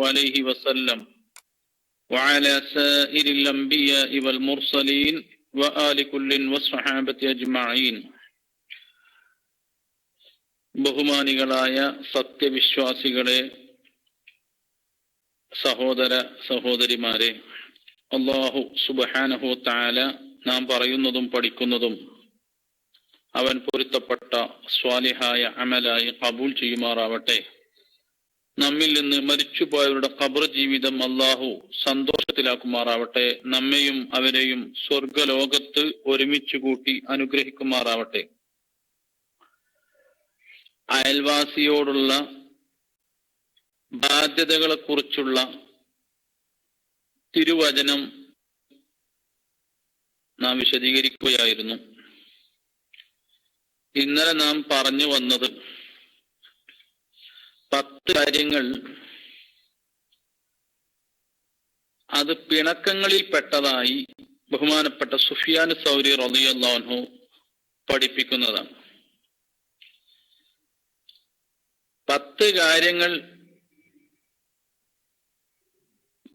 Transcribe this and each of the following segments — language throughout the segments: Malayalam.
عليه وسلم وعلى سائر الأنبياء والمرسلين وآل كل والصحابة أجمعين. ബഹുമാനികളായ സത്യവിശ്വാസികളെ, സഹോദര സഹോദരിമാരെ, അല്ലാഹു സുബ്ഹാനഹു വ തആല നാം പറയുന്നതും പഠിക്കുന്നതും അവൻ പൊരുത്തപ്പെട്ട സ്വാലിഹായ അമലായി കബൂൽ ചെയ്യുമാറാവട്ടെ. നമ്മിൽ നിന്ന് മരിച്ചുപോയവരുടെ ഖബർ ജീവിതം അല്ലാഹു സന്തോഷത്തിലാക്കുമാറാവട്ടെ. നമ്മെയും അവരെയും സ്വർഗലോകത്ത് ഒരുമിച്ച് കൂട്ടി അനുഗ്രഹിക്കുമാറാവട്ടെ. അയൽവാസിയോടുള്ള ബാധ്യതകളെ കുറിച്ചുള്ള തിരുവചനം നാം വിശദീകരിക്കുകയായിരുന്നു. ഇന്നലെ നാം പറഞ്ഞു വന്നത് 10 കാര്യങ്ങൾ അത് പിണക്കങ്ങളിൽ പെട്ടതായി ബഹുമാനപ്പെട്ട സുഫിയാൻ സൗരി റളിയല്ലാഹു അൻഹു പഠിപ്പിക്കുന്നതാണ്. 10 കാര്യങ്ങൾ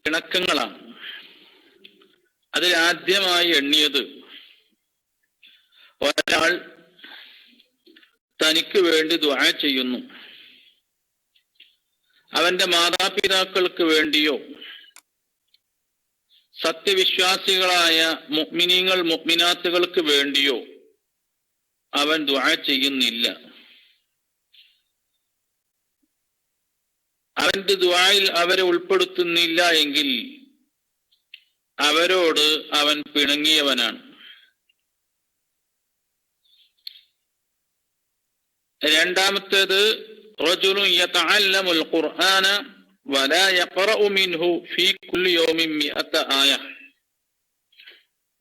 പിണക്കങ്ങളാണ്. അതിൽ ആദ്യമായി എണ്ണിയത്, ഒരാൾ തനിക്ക് വേണ്ടി ദുആ ചെയ്യുന്നു. അവന്റെ മാതാപിതാക്കൾക്ക് വേണ്ടിയോ സത്യവിശ്വാസികളായ മുഅ്മിനീങ്ങൾ മുഅ്മിനാത്തുകൾക്ക് വേണ്ടിയോ അവൻ ദുആ ചെയ്യുന്നില്ല. അവന്റെ ദുആയിൽ അവരെ ഉൾപ്പെടുത്തുന്നില്ല എങ്കിൽ അവരോട് അവൻ പിണങ്ങിയവനാണ്. രണ്ടാമത്തേത്, റജുലുൻ യതഅല്ലമുൽ ഖുർആന വലാ യഖറഉ മിൻഹു ഫീ കുല്ലി യൗമിൻ 100 ആയ.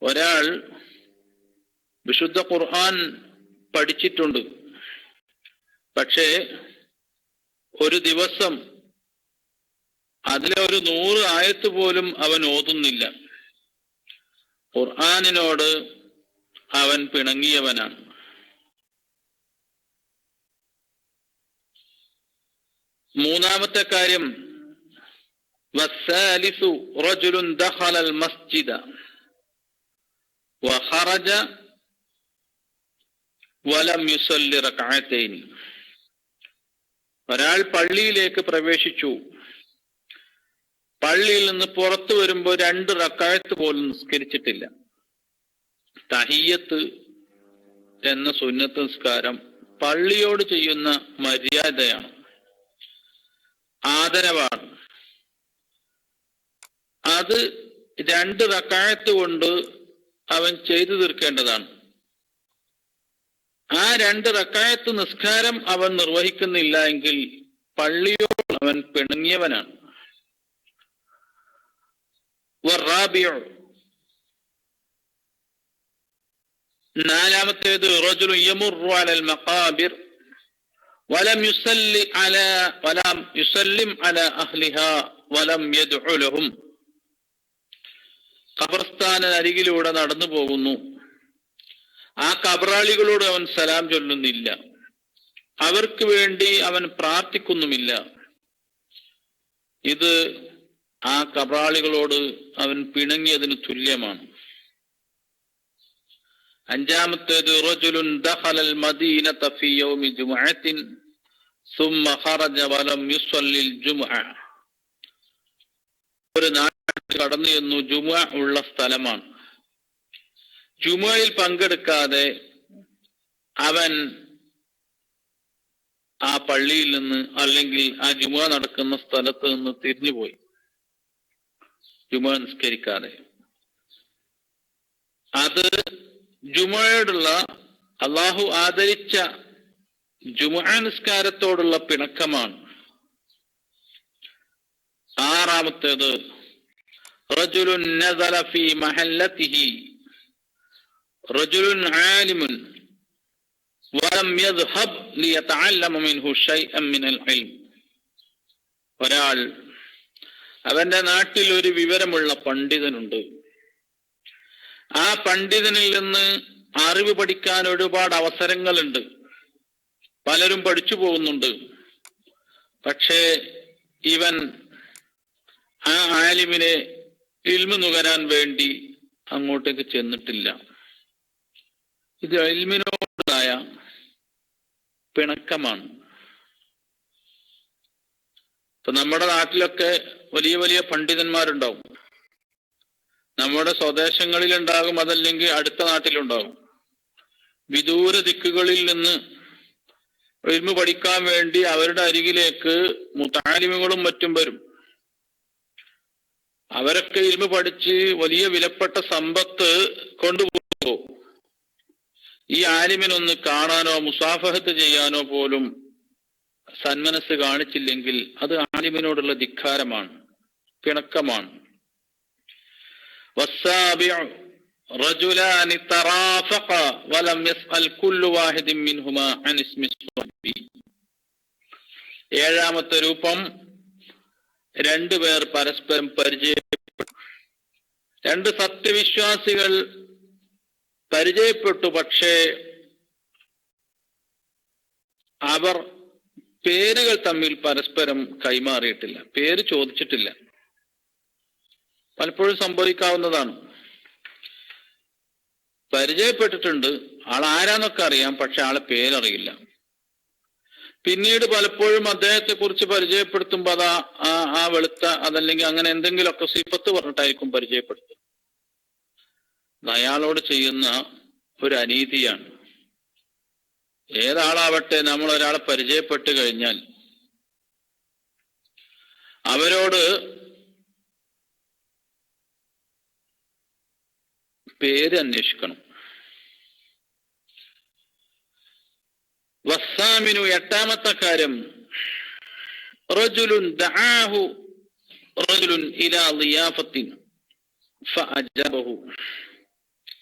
ഒരാൾ വിശുദ്ധ ഖുർആൻ പഠിച്ചിട്ടുണ്ട്, പക്ഷേ ഒരു ദിവസം അതിലെ ഒരു 100 ആയത്ത് പോലും അവൻ ഓതുന്നില്ല. ഖുർആനിനോട് അവൻ പിണങ്ങിയവനാണ്. മൂന്നാമത്തെ കാര്യം, വസ്സാലിസു റജുലുൻ ദഖലൽ മസ്ജിദ വഖറജ വലം യുസല്ലി റക്അതൈൻ. ഒരാൾ പള്ളിയിലേക്ക് പ്രവേശിച്ചു, പള്ളിയിൽ നിന്ന് പുറത്തു വരുമ്പോൾ 2 റക്അത്ത് പോലും നിസ്കരിച്ചിട്ടില്ല. തഹിയ്യത്ത് എന്ന സുന്നത്ത് നിസ്കാരം പള്ളിയോട് ചെയ്യുന്ന മര്യാദയാണ്, ആദരവാണ്. അത് 2 റക്അത്ത് കൊണ്ട് അവൻ ചെയ്തു തീർക്കേണ്ടതാണ്. ആ 2 റക്അത്ത് നിസ്കാരം അവൻ നിർവഹിക്കുന്നില്ല എങ്കിൽ പള്ളിയോട് അവൻ പിണങ്ങിയവനാണ്. നാലാമത്തേത്, റജുലുൻ യമുറു അലൽ മഖാബിർ വലം യുസല്ലിം അലാ അഹ്ലിഹാ വലം യദ്ഉ ലഹും. ഖബർസ്ഥാന അരികിലൂടെ നടന്നു പോകുന്നു, ആ ഖബറാളികളോട് അവൻ സലാം ചൊല്ലുന്നില്ല, അവർക്ക് വേണ്ടി അവൻ പ്രാർത്ഥിക്കുന്നുമില്ല. ഇത് ആ ഖബറാളികളോട് അവൻ പിണങ്ങിയതിന് തുല്യമാണ്. അഞ്ചാമത്തേത്, റജുലുൻ ദഖലൽ മദീനത ഫീ യൗമി ജുമുഅത്തിൻ സുമ്മ ഖറജ വലം യുസല്ലിൽ ജുമുഅ. ഒരു നാട്ടിൽ കടന്നു ചെന്നു, ജുമുഅ ഉള്ള സ്ഥലമാണ്, ജുമുഅയിൽ പങ്കെടുക്കാതെ അവൻ ആ പള്ളിയിൽ നിന്ന് അല്ലെങ്കിൽ ആ ജുമുഅ നടക്കുന്ന സ്ഥലത്ത് നിന്ന് തിരിഞ്ഞുപോയി, ജുമുഅ നിസ്കരിക്കാതെ. അത് ജുമുഅയോടുള്ള, അള്ളാഹു ആദരിച്ച ജുമുഅ നിസ്കാരത്തോടുള്ള പിണക്കമാണ്. ആറാമത്തേത്, റജുലുൻ നസല ഫീ മഹല്ലതിഹി റജുലുൻ ആലിമുൻ വലം യദ്ഹബ് ലിയതഅല്ലമ മിൻഹു ശൈഅൻ മിനൽ ഇൽം. ഒരാൾ, അവന്റെ നാട്ടിൽ ഒരു വിവരമുള്ള പണ്ഡിതനുണ്ട്, ആ പണ്ഡിതനിൽ നിന്ന് അറിവ് പഠിക്കാൻ ഒരുപാട് അവസരങ്ങളുണ്ട്, പലരും പഠിച്ചു പോകുന്നുണ്ട്. പക്ഷേ ഇവൻ ആ ആലിമിനെ ഇൽമു നുകരാൻ വേണ്ടി അങ്ങോട്ടേക്ക് ചെന്നിട്ടില്ല. ഇത് ഇൽമിനോടായ പിണക്കമാണ്. ഇപ്പൊ നമ്മുടെ നാട്ടിലൊക്കെ വലിയ വലിയ പണ്ഡിതന്മാരുണ്ടാവും. നമ്മുടെ സ്വദേശങ്ങളിലുണ്ടാകും, അതല്ലെങ്കിൽ അടുത്ത നാട്ടിലുണ്ടാകും. വിദൂര ദിക്കുകളിൽ നിന്ന് ഇൽമു പഠിക്കാൻ വേണ്ടി അവരുടെ അരികിലേക്ക് മുതഅല്ലിമുകളും മറ്റും വരും. അവരൊക്കെ ഇൽമു പഠിച്ച് വലിയ വിലപ്പെട്ട സമ്പത്ത് കൊണ്ടുപോകും. ഈ ആലിമിനൊന്ന് കാണാനോ മുസാഫഹത്ത് ചെയ്യാനോ പോലും സന്മനസ് കാണിച്ചില്ലെങ്കിൽ അത് ആലിമിനോടുള്ള ധിക്കാരമാണ്, പിണക്കമാണ്. റജുലാനി തറാഫഖ വലം യസ്അൽ കുല്ലു വാഹിദിൻ മിൻഹുമാ അൻ ഇസ്മി സ്വഹബി. ഏഴാമത്തെ രൂപം, രണ്ടുപേർ പരസ്പരം പരിചയപ്പെട്ടു. രണ്ട് സത്യവിശ്വാസികൾ പരിചയപ്പെട്ടു, പക്ഷേ അവർ പേരുകൾ തമ്മിൽ പരസ്പരം കൈമാറിയിട്ടില്ല, പേര് ചോദിച്ചിട്ടില്ല. പലപ്പോഴും സംഭവിക്കാവുന്നതാണ്. പരിചയപ്പെട്ടിട്ടുണ്ട്, ആളാരാന്നൊക്കെ അറിയാം, പക്ഷെ ആളെ പേരറിയില്ല. പിന്നീട് പലപ്പോഴും അദ്ദേഹത്തെ കുറിച്ച് പരിചയപ്പെടുത്തുമ്പോ അതാ ആ വെളുത്ത അതല്ലെങ്കിൽ അങ്ങനെ എന്തെങ്കിലുമൊക്കെ സിഫത്ത് പറഞ്ഞിട്ടായിരിക്കും പരിചയപ്പെടുത്തുക. അയാളോട് ചെയ്യുന്ന ഒരു അനീതിയാണ്. ഏതാളാവട്ടെ, നമ്മൾ ഒരാളെ പരിചയപ്പെട്ട് കഴിഞ്ഞാൽ അവരോട് പേര് അന്വേഷിക്കണം. വസ്സാമിനു, എട്ടാമത്തെ കാര്യം, റജുലുൻ ദആഹു റജുലുൻ ഇലാ ളിയാഫത്തിൻ ഫഅജബഹു.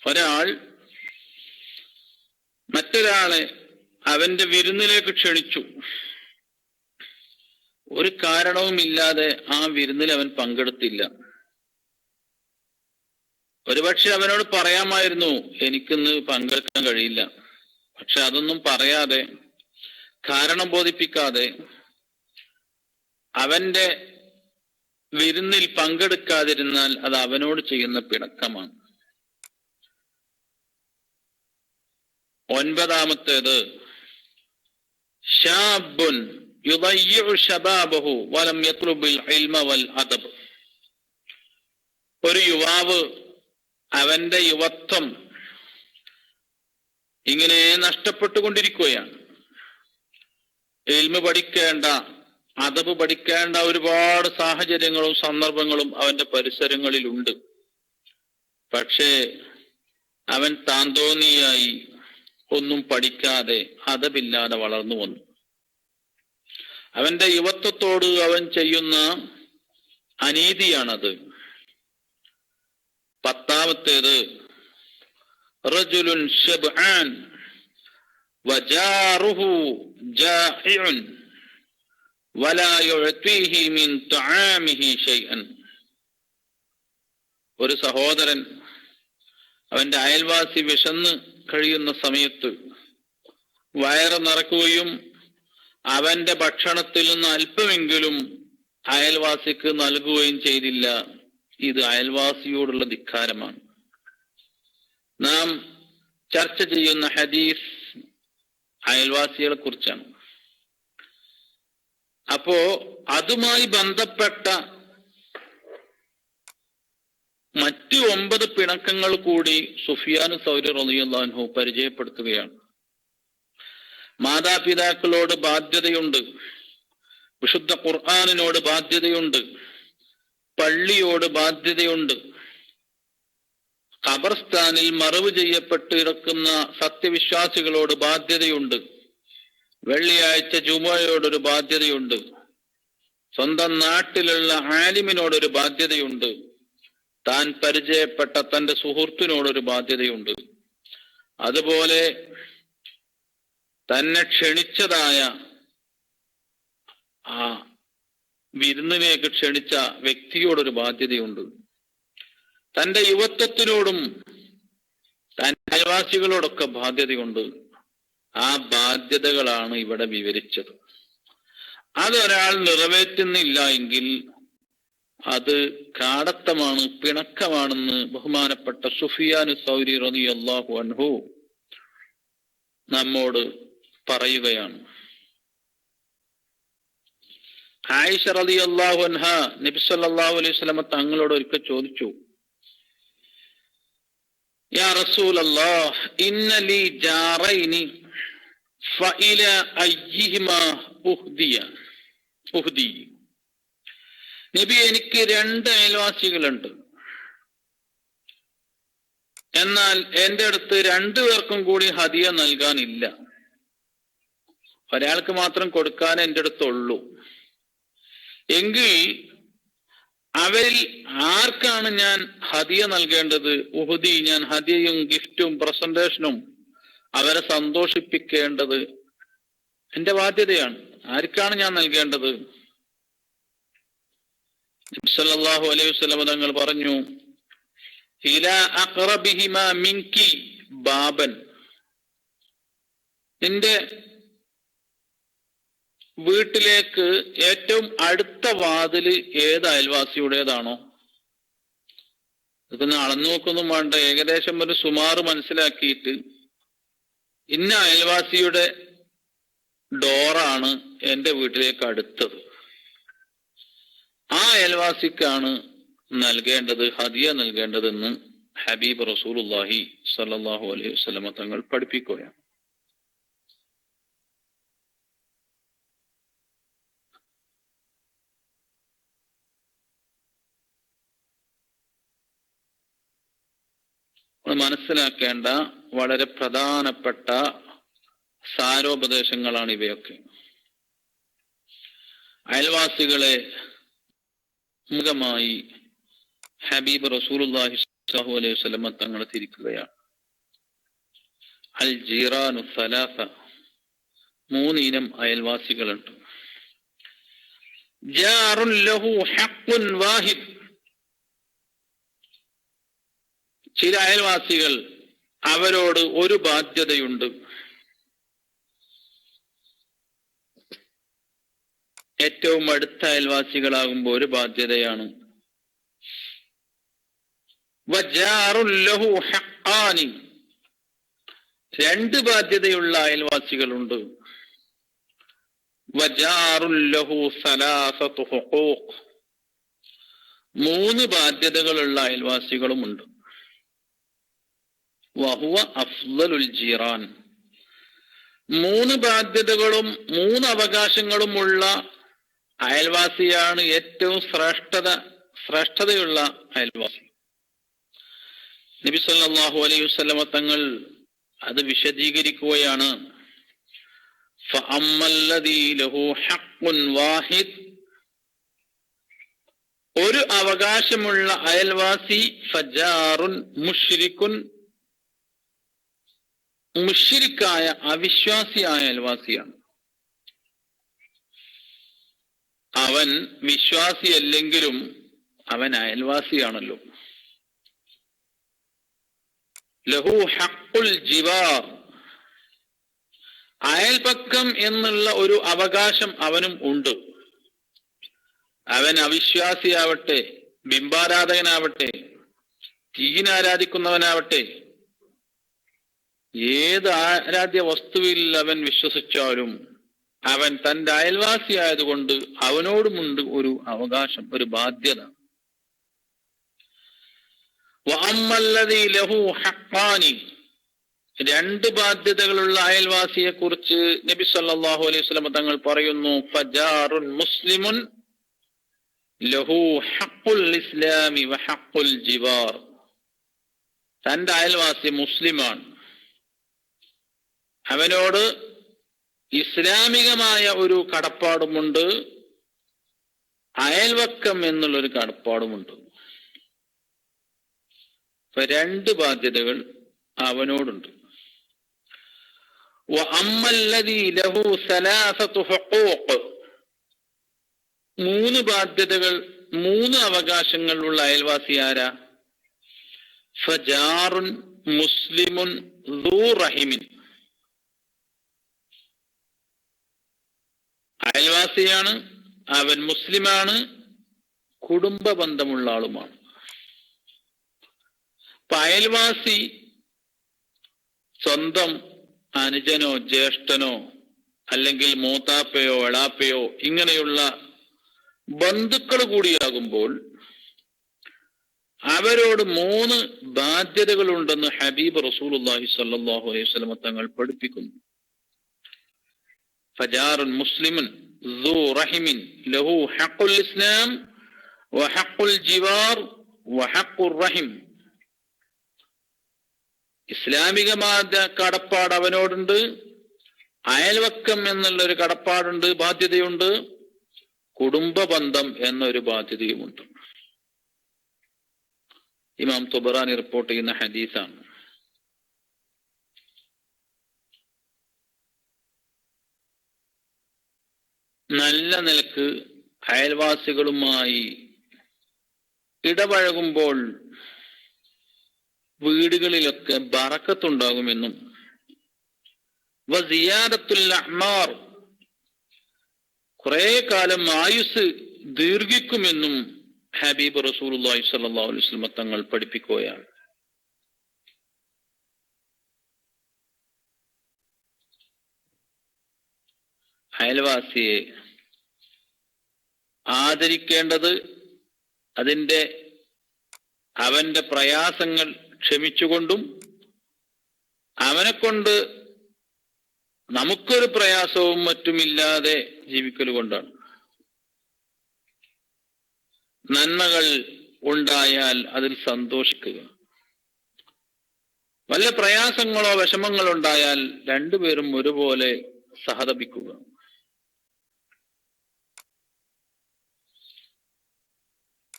ഒരാൾ മറ്റൊരാളെ അവന്റെ വിരുന്നിലേക്ക് ക്ഷണിച്ചു. ഒരു കാരണവുമില്ലാതെ ആ വിരുന്നിൽ അവൻ പങ്കെടുത്തില്ല. ഒരുപക്ഷെ അവനോട് പറയാമായിരുന്നു എനിക്കിന്ന് പങ്കെടുക്കാൻ കഴിയില്ല. പക്ഷെ അതൊന്നും പറയാതെ, കാരണം ബോധിപ്പിക്കാതെ അവന്റെ വിരുന്നിൽ പങ്കെടുക്കാതിരുന്നാൽ അത് അവനോട് ചെയ്യുന്ന പിണക്കമാണ്. ഒൻപതാമത്തേത്, ശാബുൻ യുദയ്യിഉ ശബാബഹു വലം യത്ലുബിൽ ഇൽമ വൽ അദബ്. ഒരു യുവാവ് അവന്റെ യുവത്വം ഇങ്ങനെ നഷ്ടപ്പെട്ടുകൊണ്ടിരിക്കുകയാണ്. ഇൽമ പഠിക്കേണ്ട, അദബ് പഠിക്കേണ്ട ഒരുപാട് സാഹചര്യങ്ങളും സന്ദർഭങ്ങളും അവന്റെ പരിസരങ്ങളിലുണ്ട്. പക്ഷേ അവൻ താന്തോന്നിയായി ഒന്നും പഠിക്കാതെ അദബില്ലാതെ വളർന്നു വന്നു. അവന്റെ യുവത്വത്തോട് അവൻ ചെയ്യുന്ന അനീതിയാണത്. പത്താമത്തേത്, റജുലുൻ ശബ്ആൻ വജാറുഹു ജാഇഉൻ വലാ യുഅതീഹി മിൻ തആമിഹി ശൈഅൻ. ഒരു സഹോദരൻ അവന്റെ അയൽവാസി വിശന്ന് കഴിയുന്ന സമയത്ത് വയറ് നിറക്കുകയും അവന്റെ ഭക്ഷണത്തിൽ നിന്ന് അല്പമെങ്കിലും അയൽവാസിക്ക് നൽകുകയും ചെയ്തില്ല. ഇത് അയൽവാസിയോടുള്ള ധിക്കാരമാണ്. നാം ചർച്ച ചെയ്യുന്ന ഹദീസ് അയൽവാസികളെ കുറിച്ചാണ്. അപ്പോ അതുമായി ബന്ധപ്പെട്ട മറ്റു 9 പിണക്കങ്ങൾ കൂടി സുഫിയാൻ സൗരി റളിയല്ലാഹു അൻഹു പരിചയപ്പെടുത്തുകയാണ്. മാതാപിതാക്കളോട് ബാധ്യതയുണ്ട്, വിശുദ്ധ ഖുർആനിനോട് ബാധ്യതയുണ്ട്, പള്ളിയോട് ബാധ്യതയുണ്ട്, ഖബർസ്ഥാനിൽ മറവ് ചെയ്യപ്പെട്ട് കിടക്കുന്ന സത്യവിശ്വാസികളോട് ബാധ്യതയുണ്ട്, വെള്ളിയാഴ്ച ജുമുഅയോടൊരു ബാധ്യതയുണ്ട്, സ്വന്തം നാട്ടിലുള്ള ആലിമിനോടൊരു ബാധ്യതയുണ്ട്, താൻ പരിചയപ്പെട്ട തന്റെ സുഹൃത്തിനോടൊരു ബാധ്യതയുണ്ട്. അതുപോലെ തന്നെ ക്ഷണിച്ചതായ ആ വിരുന്നിലേക്ക് ക്ഷണിച്ച വ്യക്തിയോടൊരു ബാധ്യതയുണ്ട്. തന്റെ യുവത്വത്തിനോടും തന്റെ അയൽവാസികളോടൊക്കെ ബാധ്യതയുണ്ട്. ആ ബാധ്യതകളാണ് ഇവിടെ വിവരിച്ചത്. അതൊരാൾ നിറവേറ്റുന്നില്ല എങ്കിൽ അത് കാടത്തമാണ്, പിണക്കമാണെന്ന് ബഹുമാനപ്പെട്ട സുഫിയാൻ സൗരി റളിയല്ലാഹു അൻഹു നമ്മോട് പറയുകയാണ്. ആയിഷ റളിയല്ലാഹു അൻഹ നബി സല്ലല്ലാഹു അലൈഹി വസല്ലം തങ്ങളോട് ഒരിക്കൽ ചോദിച്ചു, യാ റസൂലല്ലാഹ് ഇന്ന ലീ ജാറൈനി ഫഇല അയ്യിഹിമാ ഉഹ്ദി. നബി, എനിക്ക് 2 അയൽവാസികളുണ്ട്, എന്നാൽ എന്റെ അടുത്ത് 2 പേർക്കും കൂടി ഹദിയ നൽകാനില്ല. ഒരാൾക്ക് മാത്രം കൊടുക്കാൻ എന്റെ അടുത്തുള്ളൂ. എങ്കിൽ അവരിൽ ആർക്കാണ് ഞാൻ ഹദിയ നൽകേണ്ടത്? ഉഹുദി, ഞാൻ ഹദിയയും ഗിഫ്റ്റും പ്രസന്റേഷനും അവരെ സന്തോഷിപ്പിക്കേണ്ടത് എന്റെ ബാധ്യതയാണ്. ആർക്കാണ് ഞാൻ നൽകേണ്ടത്? നബി സല്ലല്ലാഹു അലൈഹി വസല്ലം തങ്ങൾ പറഞ്ഞു, ഇലാ അഖ്റബിഹിമാ മിൻകി ബാബൻ. നിന്റെ വീട്ടിലേക്ക് ഏറ്റവും അടുത്ത വാതില് ഏത് അയൽവാസിയുടേതാണോ, ഇതൊന്ന് അളന്നു നോക്കൊന്നും വേണ്ട, ഏകദേശം ഒരു സുമാറ് മനസ്സിലാക്കിയിട്ട് ഇന്ന അയൽവാസിയുടെ ഡോറാണ് എൻ്റെ വീട്ടിലേക്ക് അടുത്തത്, ആ അയൽവാസിക്കാണ് നൽകേണ്ടത്, ഹദിയ നൽകേണ്ടതെന്ന് ഹബീബ് റസൂലുള്ളാഹി സ്വല്ലല്ലാഹു അലൈഹി വസല്ലം തങ്ങൾ പഠിപ്പിക്കുകയാണ്. മനസ്സിലാക്കേണ്ട വളരെ പ്രധാനപ്പെട്ട സാരോപദേശങ്ങളാണ് ഇവയൊക്കെ. അയൽവാസികളെ മുഖമായി ഹബീബ് റസൂലുള്ളാഹി സ്വല്ലല്ലാഹു അലൈഹി വസല്ലം തങ്ങൾ തിരിക്കുകയാണ്. അൽ ജീറാനു സലാസ, 3 ഇനം അയൽവാസികളുണ്ട്. ജാറുൻ ലഹു ഹഖ്ഖുൻ വാഹിദ്, ചില അയൽവാസികൾ അവരോട് ഒരു ബാധ്യതയുണ്ട്. ഏറ്റവും അടുത്ത അയൽവാസികളാകുമ്പോൾ ഒരു ബാധ്യതയാണ്. വജാറുൻ ലഹു ഹഖ്ഖാനി, 2 ബാധ്യതയുള്ള അയൽവാസികളുണ്ട്. വജാറുൻ ലഹു സലാസതു ഹുഖൂഖ്, 3 ബാധ്യതകളുള്ള അയൽവാസികളുമുണ്ട്. വഹുവ അഫ്ളലുൽ ജീറാൻ, 3 ബാധ്യതകളും 3 അവകാശങ്ങളുമുള്ള അയൽവാസിയാണ് ഏറ്റവും ശ്രേഷ്ഠതയുള്ള അയൽവാസി. നബി സല്ലല്ലാഹു അലൈഹി വസല്ലം തങ്ങൾ അത് വിശദീകരിക്കുകയാണ്. ഫഅമ്മല്ലദീ ലഹു ഹഖ്ഖുൻ വാഹിദ്, ഒരു അവകാശമുള്ള അയൽവാസി ഫജാറുൻ മുശ്രിക്കുൻ, മുശ്രിക്കായ അവിശ്വാസിയായ അയൽവാസിയാണ്. അവൻ വിശ്വാസിയല്ലെങ്കിലും അവൻ അയൽവാസിയാണല്ലോ. ലഹു ഹഖ്ഖുൽ ജിവാർ, അയൽപക്കം എന്നുള്ള ഒരു അവകാശം അവനും ഉണ്ട്. അവൻ അവിശ്വാസിയാവട്ടെ, ബിംബാരാധകനാവട്ടെ, തീനാരാധിക്കുന്നവനാവട്ടെ, ഏത് ആരാധ്യ വസ്തുവിൽ അവൻ വിശ്വസിച്ചാലും അവൻ തന്റെ അയൽവാസി ആയതുകൊണ്ട് അവനോടുമുണ്ട് ഒരു അവകാശം, ഒരു ബാധ്യത. വഅമ്മല്ലദീ ലഹു ഹഖ്ഖാനി, 2 ബാധ്യതകളുള്ള അയൽവാസിയെ കുറിച്ച് നബി സല്ലല്ലാഹു അലൈഹി വസല്ലം തങ്ങൾ പറയുന്നു, ഫജാറുൻ മുസ്ലിമുൻ ലഹു ഹഖ്ഖുൽ ഇസ്ലാമി വഹഖ്ഖുൽ ജിവാർ, തന്റെ അയൽവാസി മുസ്ലിമാണ്, അവനോട് ഇസ്ലാമികമായ ഒരു കടപ്പാടുമുണ്ട്, അയൽവക്കം എന്നുള്ളൊരു കടപ്പാടുമുണ്ട്. ഇപ്പൊ 2 ബാധ്യതകൾ അവനോടുണ്ട്. വഅമ്മല്ലദീ ലഹു സലാസതു ഹുഖൂഖ്, 3 ബാധ്യതകൾ, 3 അവകാശങ്ങളുള്ള അയൽവാസി ആരാ? ഫജാറുൻ മുസ്ലിമുൻ ദൂ റഹിമിൻ, അയൽവാസിയാണ്, അവൻ മുസ്ലിമാണ്, കുടുംബ ബന്ധമുള്ള ആളുമാണ്. അയൽവാസി സ്വന്തം അനുജനോ ജ്യേഷ്ഠനോ അല്ലെങ്കിൽ മൂത്താപ്പയോ എളാപ്പയോ ഇങ്ങനെയുള്ള ബന്ധുക്കൾ കൂടിയാകുമ്പോൾ അവരോട് 3 ബാധ്യതകളുണ്ടെന്ന് ഹബീബ് റസൂലുള്ളാഹി സ്വല്ലല്ലാഹു അലൈഹി വസല്ലം തങ്ങൾ പഠിപ്പിക്കുന്നു. ഫജാറുൻ മുസ്ലിമുൻ ذو رحم له حق الإسلام وحق الجوار وحق الرحم. ഇസ്ലാമികമായ കടപ്പാട് അവനോടുണ്ട്, അയൽവക്കം എന്നുള്ളൊരു കടപ്പാടുണ്ട്, ബാധ്യതയുണ്ട്, കുടുംബ ബന്ധം എന്നൊരു ബാധ്യതയുമുണ്ട്. ഇമാം തുബറാനി റിപ്പോർട്ട് ചെയ്യുന്ന ഹദീസാണ്. നല്ല നിലക്ക് അയൽവാസികളുമായി ഇടപഴകുമ്പോൾ വീടുകളിലൊക്കെ ബറക്കത്തുണ്ടാകുമെന്നും വസിയാദത്തുൽ അഹ്മാർ, കുറെ കാലം ആയുസ് ദീർഘിക്കുമെന്നും ഹബീബ് റസൂലുള്ളാഹി സ്വല്ലല്ലാഹു അലൈഹി വസല്ലം തങ്ങൾ പഠിപ്പിക്കുകയാണ്. അയൽവാസിയെ ആദരിക്കേണ്ടത് അവന്റെ പ്രയാസങ്ങൾ ക്ഷമിച്ചുകൊണ്ടും അവനെ കൊണ്ട് നമുക്കൊരു പ്രയാസവും മറ്റുമില്ലാതെ ജീവിക്കൽ കൊണ്ടാണ്. നന്മകൾ ഉണ്ടായാൽ അതിൽ സന്തോഷിക്കുക. വല്ല പ്രയാസങ്ങളോ വിഷമങ്ങളോ ഉണ്ടായാൽ രണ്ടുപേരും ഒരുപോലെ സഹതപിക്കുക.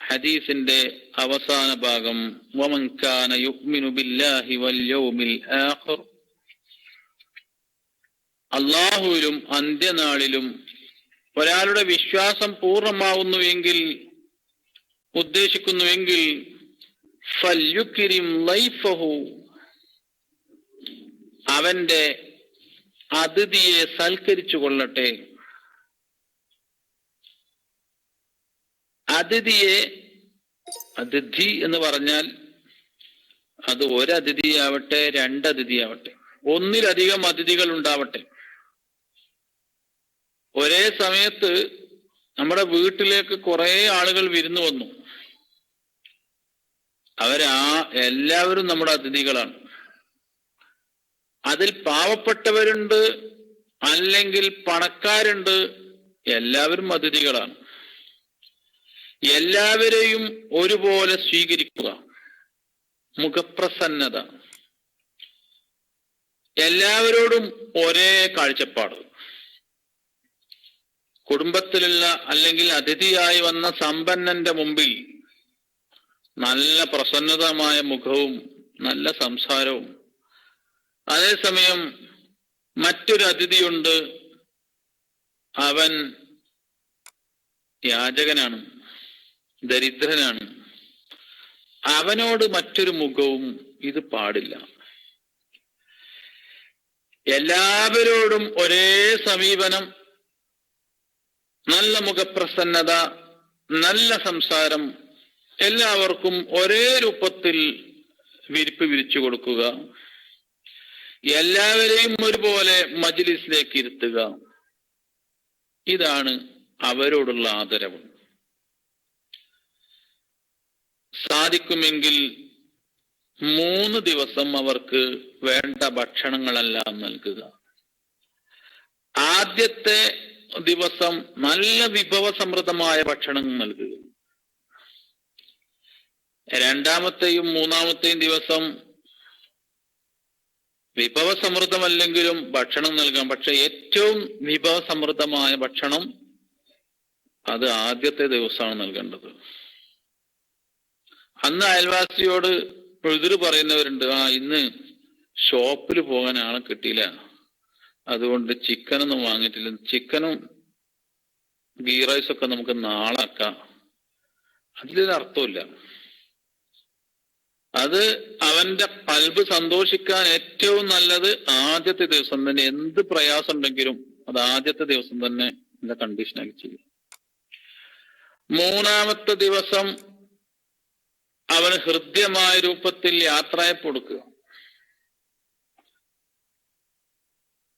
ഹദീസിന്റെ അവസാന ഭാഗം വമൻ കാന യുഅ്മിനു ബില്ലാഹി വൽ യൗമിൽ ആഖിർ, അല്ലാഹുവിലും അന്ത്യനാളിലും ഒരാളുടെ വിശ്വാസം പൂർണ്ണമാവുന്നുവെങ്കിൽ, ഉദ്ദേശിക്കുന്നുവെങ്കിൽ ഫൽയുക്രിം ലൈഫഹു, അവന്റെ അതിഥിയെ സൽക്കരിച്ചു കൊള്ളട്ടെ. അതിഥി എന്ന് പറഞ്ഞാൽ അത് ഒരതിഥിയാവട്ടെ, 2 അതിഥിയാവട്ടെ, ഒന്നിലധികം അതിഥികൾ ഉണ്ടാവട്ടെ. ഒരേ സമയത്ത് നമ്മുടെ വീട്ടിലേക്ക് കുറെ ആളുകൾ വിരുന്നു വന്നു. എല്ലാവരും നമ്മുടെ അതിഥികളാണ്. അതിൽ പാവപ്പെട്ടവരുണ്ട്, അല്ലെങ്കിൽ പണക്കാരുണ്ട്, എല്ലാവരും അതിഥികളാണ്. എല്ലാവരെയും ഒരുപോലെ സ്വീകരിക്കുക, മുഖപ്രസന്നത, എല്ലാവരോടും ഒരേ കാഴ്ചപ്പാട്. കുടുംബത്തിലുള്ള അല്ലെങ്കിൽ അതിഥിയായി വന്ന സമ്പന്നന്റെ മുമ്പിൽ നല്ല പ്രസന്നതമായ മുഖവും നല്ല സംസാരവും. അതേസമയം മറ്റൊരു അതിഥിയുണ്ട്, അവൻ യാചകനാണ്, ദരിദ്രനാണ്, അവനോട് മറ്റൊരു മുഖവും. ഇത് പാടില്ല. എല്ലാവരോടും ഒരേ സമീപനം, നല്ല മുഖപ്രസന്നത, നല്ല സംസാരം, എല്ലാവർക്കും ഒരേ രൂപത്തിൽ വിരിപ്പ് വിരിച്ചു കൊടുക്കുക, എല്ലാവരെയും ഒരുപോലെ മജ്‌ലിസിലേക്ക് ഇരുത്തുക. ഇതാണ് അവരോടുള്ള ആദരവ്. സാധിക്കുമെങ്കിൽ 3 ദിവസം അവർക്ക് വേണ്ട ഭക്ഷണങ്ങളെല്ലാം നൽകുക. ആദ്യത്തെ ദിവസം നല്ല വിഭവസമൃദ്ധമായ ഭക്ഷണം നൽകുക. 2ാമത്തെയും 3ാമത്തെയും ദിവസം വിഭവസമൃദ്ധമല്ലെങ്കിലും ഭക്ഷണം നൽകാം. പക്ഷെ ഏറ്റവും വിഭവസമൃദ്ധമായ ഭക്ഷണം അത് ആദ്യത്തെ ദിവസമാണ് നൽകേണ്ടത്. അന്ന് അയൽവാസിയോട് എതിര് പറയുന്നവരുണ്ട്, ഇന്ന് ഷോപ്പിൽ പോകാൻ ആളെ കിട്ടിയില്ല, അതുകൊണ്ട് ചിക്കനൊന്നും വാങ്ങിയിട്ടില്ല, ചിക്കനും ഗീ റൈസൊക്കെ നമുക്ക് നാളെ ആക്കാം. അതിലൊരു അർത്ഥമില്ല. അത് അവന്റെ കൽബ് സന്തോഷിക്കാൻ ഏറ്റവും നല്ലത് ആദ്യത്തെ ദിവസം തന്നെ. എന്ത് പ്രയാസം ഉണ്ടെങ്കിലും അത് ആദ്യത്തെ ദിവസം തന്നെ കണ്ടീഷനാക്കി ചെയ്യും. മൂന്നാമത്തെ ദിവസം അവന് ഹൃദ്യമായ രൂപത്തിൽ യാത്രയപ്പ് കൊടുക്കുക.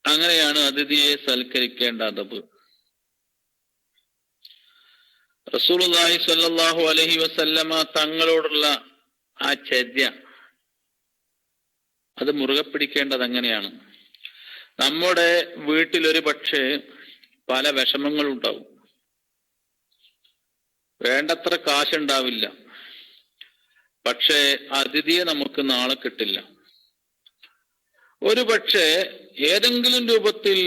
അങ്ങനെയാണ് അതിഥിയെ സൽക്കരിക്കേണ്ട അദബ്. റസൂലുള്ളാഹി സ്വല്ലല്ലാഹു അലൈഹി വസല്ലമ തങ്ങളോടുള്ള ആ ചര്യ അത് മുറുകെ പിടിക്കേണ്ടത് അങ്ങനെയാണ്. നമ്മുടെ വീട്ടിലൊരു പക്ഷേ പല വിഷമങ്ങളുണ്ടാവും, വേണ്ടത്ര കാശുണ്ടാവില്ല, പക്ഷേ അതിഥിയെ നമുക്ക് നാളെ കിട്ടില്ല. ഒരു പക്ഷേ ഏതെങ്കിലും രൂപത്തിൽ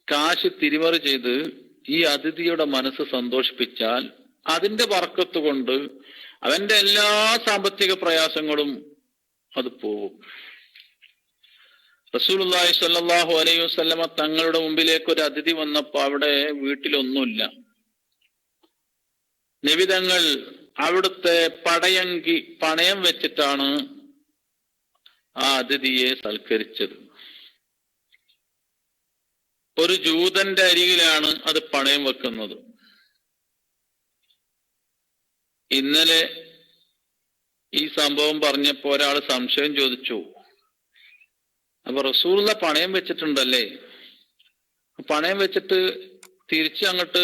കാശ് തിരിമറി ചെയ്ത് ഈ അതിഥിയുടെ മനസ്സ് സന്തോഷിപ്പിച്ചാൽ അതിന്റെ ബർക്കത്ത് കൊണ്ട് അവന്റെ എല്ലാ സാമ്പത്തിക പ്രയാസങ്ങളും അത് പോകും. റസൂലുള്ളാഹി സ്വല്ലല്ലാഹു അലൈഹി വസല്ലമ തങ്ങളുടെ മുമ്പിലേക്ക് ഒരു അതിഥി വന്നപ്പോ അവിടെ വീട്ടിലൊന്നുമില്ല. നബി തങ്ങൾ അവിടുത്തെ പടയങ്കി പണയം വെച്ചിട്ടാണ് ആ അതിഥിയെ സൽക്കരിച്ചത്. ഒരു ജൂതന്റെ അരികിലാണ് അത് പണയം വെക്കുന്നത്. ഇന്നലെ ഈ സംഭവം പറഞ്ഞപ്പോ ഒരാൾ സംശയം ചോദിച്ചു, അപ്പൊ റസൂലുള്ള പണയം വെച്ചിട്ടുണ്ടല്ലേ, പണയം വെച്ചിട്ട് തിരിച്ചങ്ങോട്ട്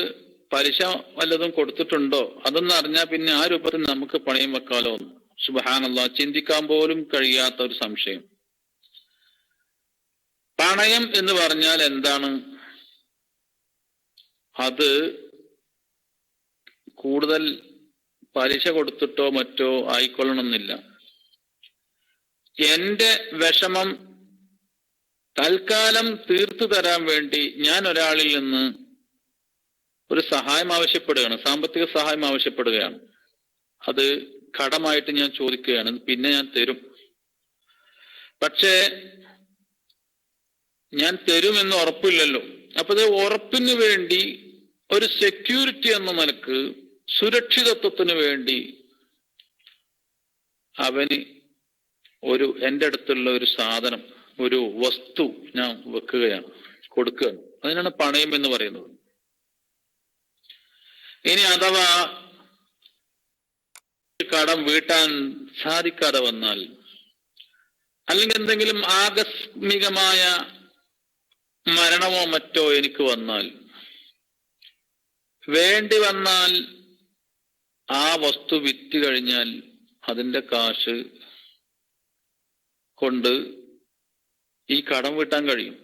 പലിശ വല്ലതും കൊടുത്തിട്ടുണ്ടോ, അതൊന്നും അറിഞ്ഞാൽ പിന്നെ ആ രൂപത്തിൽ നമുക്ക് പണയം വെക്കാലോ. സുബ്ഹാനല്ലാഹ്, ചിന്തിക്കാൻ പോലും കഴിയാത്ത ഒരു സംശയം. പണയം എന്ന് പറഞ്ഞാൽ എന്താണ്? അത് കൂടുതൽ പലിശ കൊടുത്തിട്ടോ മറ്റോ ആയിക്കൊള്ളണമെന്നില്ല. എന്റെ വിഷമം തൽക്കാലം തീർത്തു തരാൻ വേണ്ടി ഞാൻ ഒരാളിൽ നിന്ന് ഒരു സഹായം ആവശ്യപ്പെടുകയാണ്, സാമ്പത്തിക സഹായം ആവശ്യപ്പെടുകയാണ്. അത് കടമായിട്ട് ഞാൻ ചോദിക്കുകയാണ്, പിന്നെ ഞാൻ തരും. പക്ഷേ ഞാൻ തരുമെന്ന് ഉറപ്പില്ലല്ലോ. അപ്പൊ ഇത് ഉറപ്പിന് വേണ്ടി ഒരു സെക്യൂരിറ്റി എന്ന നിലക്ക്, സുരക്ഷിതത്വത്തിന് വേണ്ടി അവന് എൻ്റെ അടുത്തുള്ള ഒരു സാധനം, ഒരു വസ്തു ഞാൻ വെക്കുകയാണ്, കൊടുക്കുകയാണ്. അതിനാണ് പണയം എന്ന് പറയുന്നത്. ഇനി അഥവാ കടം വീട്ടാൻ സാധിക്കാതെ വന്നാൽ, അല്ലെങ്കിൽ എന്തെങ്കിലും ആകസ്മികമായ മരണമോ മറ്റോ എനിക്ക് വന്നാൽ, വേണ്ടി വന്നാൽ ആ വസ്തു വിറ്റ് കഴിഞ്ഞാൽ അതിന്റെ കാശ് കൊണ്ട് ഈ കടം വീട്ടാൻ കഴിയും.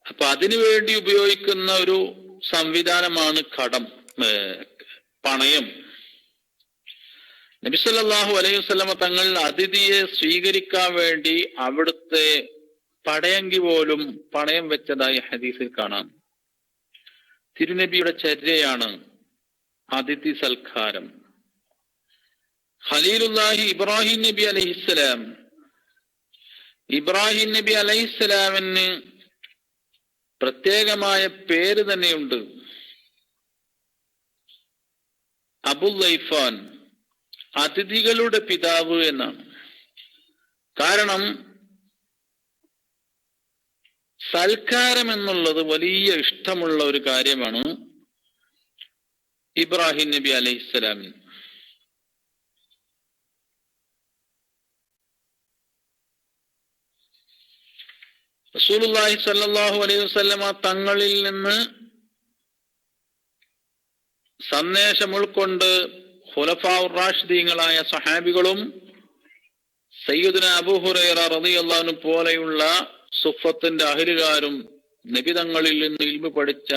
അപ്പൊ അതിനു വേണ്ടി ഉപയോഗിക്കുന്ന ഒരു സംവിധാനമാണ് പണയം. നബി സല്ലല്ലാഹു അലൈഹി വസല്ലമ തങ്ങൾ അതിഥിയെ സ്വീകരിക്കാൻ വേണ്ടി അവിടുത്തെ പടയങ്കി പോലും പണയം വെച്ചതായി ഹദീസിൽ കാണാം. തിരുനബിയുടെ ചര്യയാണ് അതിഥി സൽക്കാരം. ഖലീലുല്ലാഹി ഇബ്രാഹിം നബി അലൈഹിസ്സലാം, ഇബ്രാഹിം നബി അലൈഹിസ്സലാമിന് പ്രത്യേകമായ പേര് തന്നെയുണ്ട്, അബുല്ലൈഫാൻ, അതിഥികളുടെ പിതാവ് എന്നാണ്. കാരണം സൽക്കാരം എന്നുള്ളത് വലിയ ഇഷ്ടമുള്ള ഒരു കാര്യമാണ് ഇബ്രാഹിം നബി അലൈഹിസ്സലാമിന്. റസൂലുള്ളാഹി സ്വല്ലല്ലാഹു അലൈഹി വസല്ലമ തങ്ങളിൽ നിന്ന് സന്ദേശം ഉൾക്കൊണ്ട് ഖുലഫാഉർ റാഷിദീങ്ങളായ സഹാബികളും സയ്യിദുനാ അബൂ ഹുറൈറ റളിയല്ലാഹു അൻഹു പോലെയുള്ള സുഫത്തിന്റെ അഹ്ലുകാരും നബി തങ്ങളിൽ നിന്ന് ഇൽമു പഠിച്ച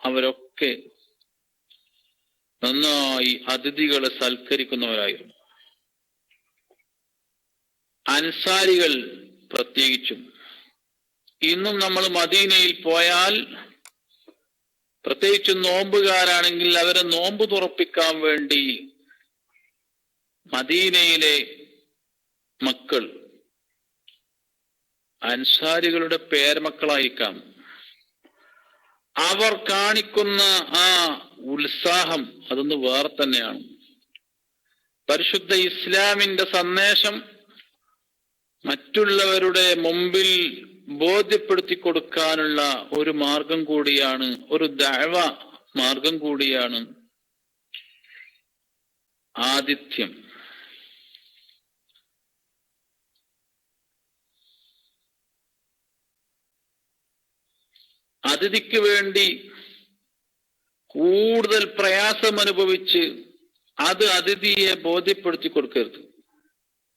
അവരൊക്കെ നന്നായി അതിഥികളെ സൽക്കരിക്കുന്നവരായിരുന്നു. അൻസാരികൾ പ്രത്യേകിച്ചും. ഇന്നും നമ്മൾ മദീനയിൽ പോയാൽ, പ്രത്യേകിച്ച് നോമ്പുകാരാണെങ്കിൽ അവരെ നോമ്പ് തുറപ്പിക്കാൻ വേണ്ടി മദീനയിലെ മക്കൾ അൻസാരികളുടെ പേരമക്കളായിരിക്കാം. അവർ കാണിക്കുന്ന ആ ഉത്സാഹം അതൊന്ന് വേറെ തന്നെയാണ്. പരിശുദ്ധ ഇസ്ലാമിന്റെ സന്ദേശം മറ്റുള്ളവരുടെ മുമ്പിൽ ബോധ്യപ്പെടുത്തി കൊടുക്കാനുള്ള ഒരു മാർഗം കൂടിയാണ്, ഒരു ദഅവ മാർഗം കൂടിയാണ് ആതിഥ്യം. അതിഥിക്ക് വേണ്ടി കൂടുതൽ പ്രയാസം അനുഭവിച്ച് അത് അതിഥിയെ ബോധ്യപ്പെടുത്തി കൊടുക്കരുത്.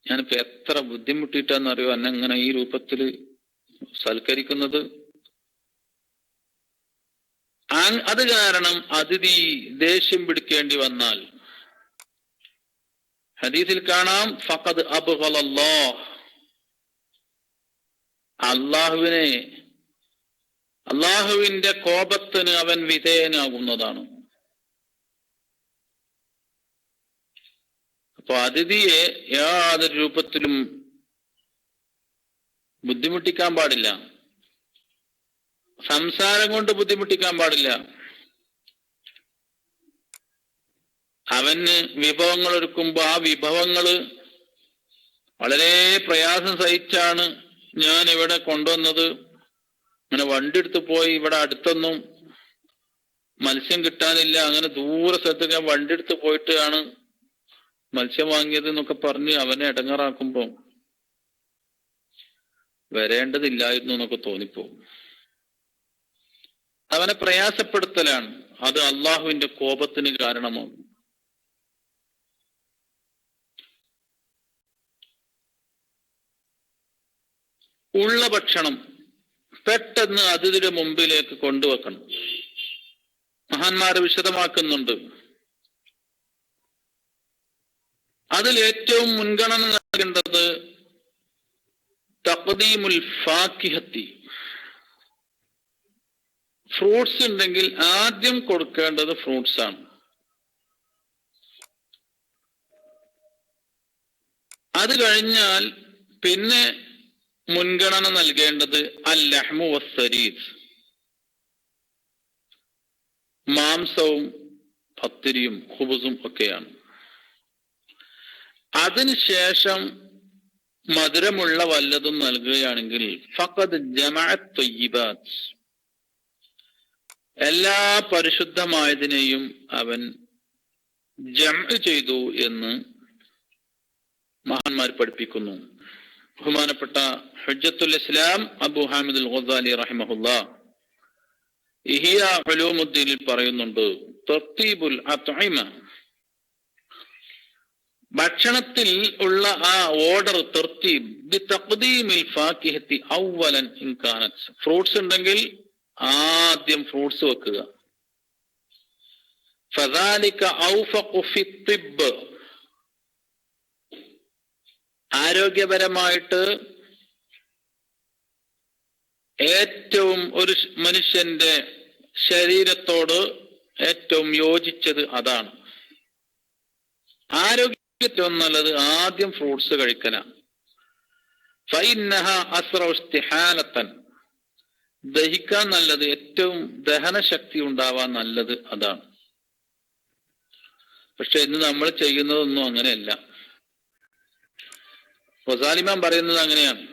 ഞാനിപ്പോ എത്ര ബുദ്ധിമുട്ടിയിട്ടാന്നറിയോ എന്നെ ഇങ്ങനെ ഈ രൂപത്തില് സൽക്കരിക്കുന്നത്. അത് കാരണം അതിഥി ദേഷ്യം പിടിക്കേണ്ടി വന്നാൽ ഹദീസിൽ കാണാം, ഫഖദ് അബ്ഗളല്ലാഹ്, അള്ളാഹുവിന്റെ കോപത്തിന് അവൻ വിധേയനാകുന്നതാണ്. അപ്പൊ അതിഥിയെ യാതൊരു രൂപത്തിലും ബുദ്ധിമുട്ടിക്കാൻ പാടില്ല, സംസാരം കൊണ്ട് ബുദ്ധിമുട്ടിക്കാൻ പാടില്ല. അവന് വിഭവങ്ങൾ ഒരുക്കുമ്പോ ആ വിഭവങ്ങള് വളരെ പ്രയാസം സഹിച്ചാണ് ഞാൻ ഇവിടെ കൊണ്ടുവന്നത്. അങ്ങനെ വണ്ടി എടുത്ത് പോയി, ഇവിടെ അടുത്തൊന്നും മത്സ്യം കിട്ടാനില്ല, അങ്ങനെ ദൂരെ സ്ഥലത്ത് ഞാൻ വണ്ടി എടുത്ത് പോയിട്ടാണ് മത്സ്യം വാങ്ങിയത് എന്നൊക്കെ പറഞ്ഞ് അവനെ ഇടങ്ങാറാക്കുമ്പോ വരേണ്ടതില്ലായിരുന്നു എന്നൊക്കെ തോന്നിപ്പോകും. അവനെ പ്രയാസപ്പെടുത്തലാണ്, അത് അള്ളാഹുവിന്റെ കോപത്തിന് കാരണമാകും. ഉള്ള ഭക്ഷണം പെട്ടെന്ന് അതിഥിയുടെ മുമ്പിലേക്ക് കൊണ്ടുവെക്കണം. മഹാന്മാര് വിശദമാക്കുന്നുണ്ട്, അതിൽ ഏറ്റവും മുൻഗണന നൽകേണ്ടത് തഖ്ദീമുൽ ഫാക്കിഹത്തി, ഫ്രൂട്ട്സ് ഉണ്ടെങ്കിൽ ആദ്യം കൊടുക്കേണ്ടത് ഫ്രൂട്ട്സ് ആണ്. അത് കഴിഞ്ഞാൽ പിന്നെ മുൻഗണന നൽകേണ്ടത് അൽ-ലഹ്മു വസ്സരീദ്, മാംസവും പത്തിരിയും ഖുബുസും ഒക്കെയാണ്. അതിനുശേഷം മധുരമുള്ള വല്ലതും നൽകുകയാണെങ്കിൽ ഫഖദ് ജമഅത് ത്വയ്യിബാത്ത്, എല്ലാ പരിശുദ്ധമായതിനെയും അവൻ ജംഅ് ചെയ്തു എന്ന് മഹാന്മാർ പഠിപ്പിക്കുന്നു. ബഹുമാനപ്പെട്ട ഹുജ്ജത്തുൽ ഇസ്ലാം അബൂ ഹാമിദ് അൽ ഗസാലി റഹിമഹുല്ലാഹ് ഇഹിയ ഉലൂമുദ്ദീനിൽ പറയുന്നുണ്ട്, തർത്തീബുൽ അത്ഇമ, ഭക്ഷണത്തിൽ ഉള്ള ആ ഓർഡർ തർത്തീബ് ബി തഖ്ദീമിൽ ഫാക്കിഹത്തി അവ്വലൻ ഇൻ കാനത്, ഫ്രൂട്ട്സ് ഉണ്ടെങ്കിൽ ആദ്യം ഫ്രൂട്ട്സ് വെക്കുക. ഫദാലിക ഔഫഖു ഫി തിബ്ബ്, ആരോഗ്യപരമായിട്ട് ഏറ്റവും ഒരു മനുഷ്യന്റെ ശരീരത്തോട് ഏറ്റവും യോജിച്ചത് അതാണ്. ആരോഗ്യത്തിലും നല്ലത് ആദ്യം ഫ്രൂട്ട്സ് കഴിക്കലാണ്. ഫഇന്നഹ അസ്റഉ ഇസ്തിഹാലതൻ, ദഹിക്കാൻ നല്ലത്, ഏറ്റവും ദഹനശക്തി ഉണ്ടാവാൻ നല്ലത് അതാണ്. പക്ഷെ ഇന്ന് നമ്മൾ ചെയ്യുന്നതൊന്നും അങ്ങനെയല്ല. ഗസാലിമാൻ പറയുന്നത് അങ്ങനെയാണ്.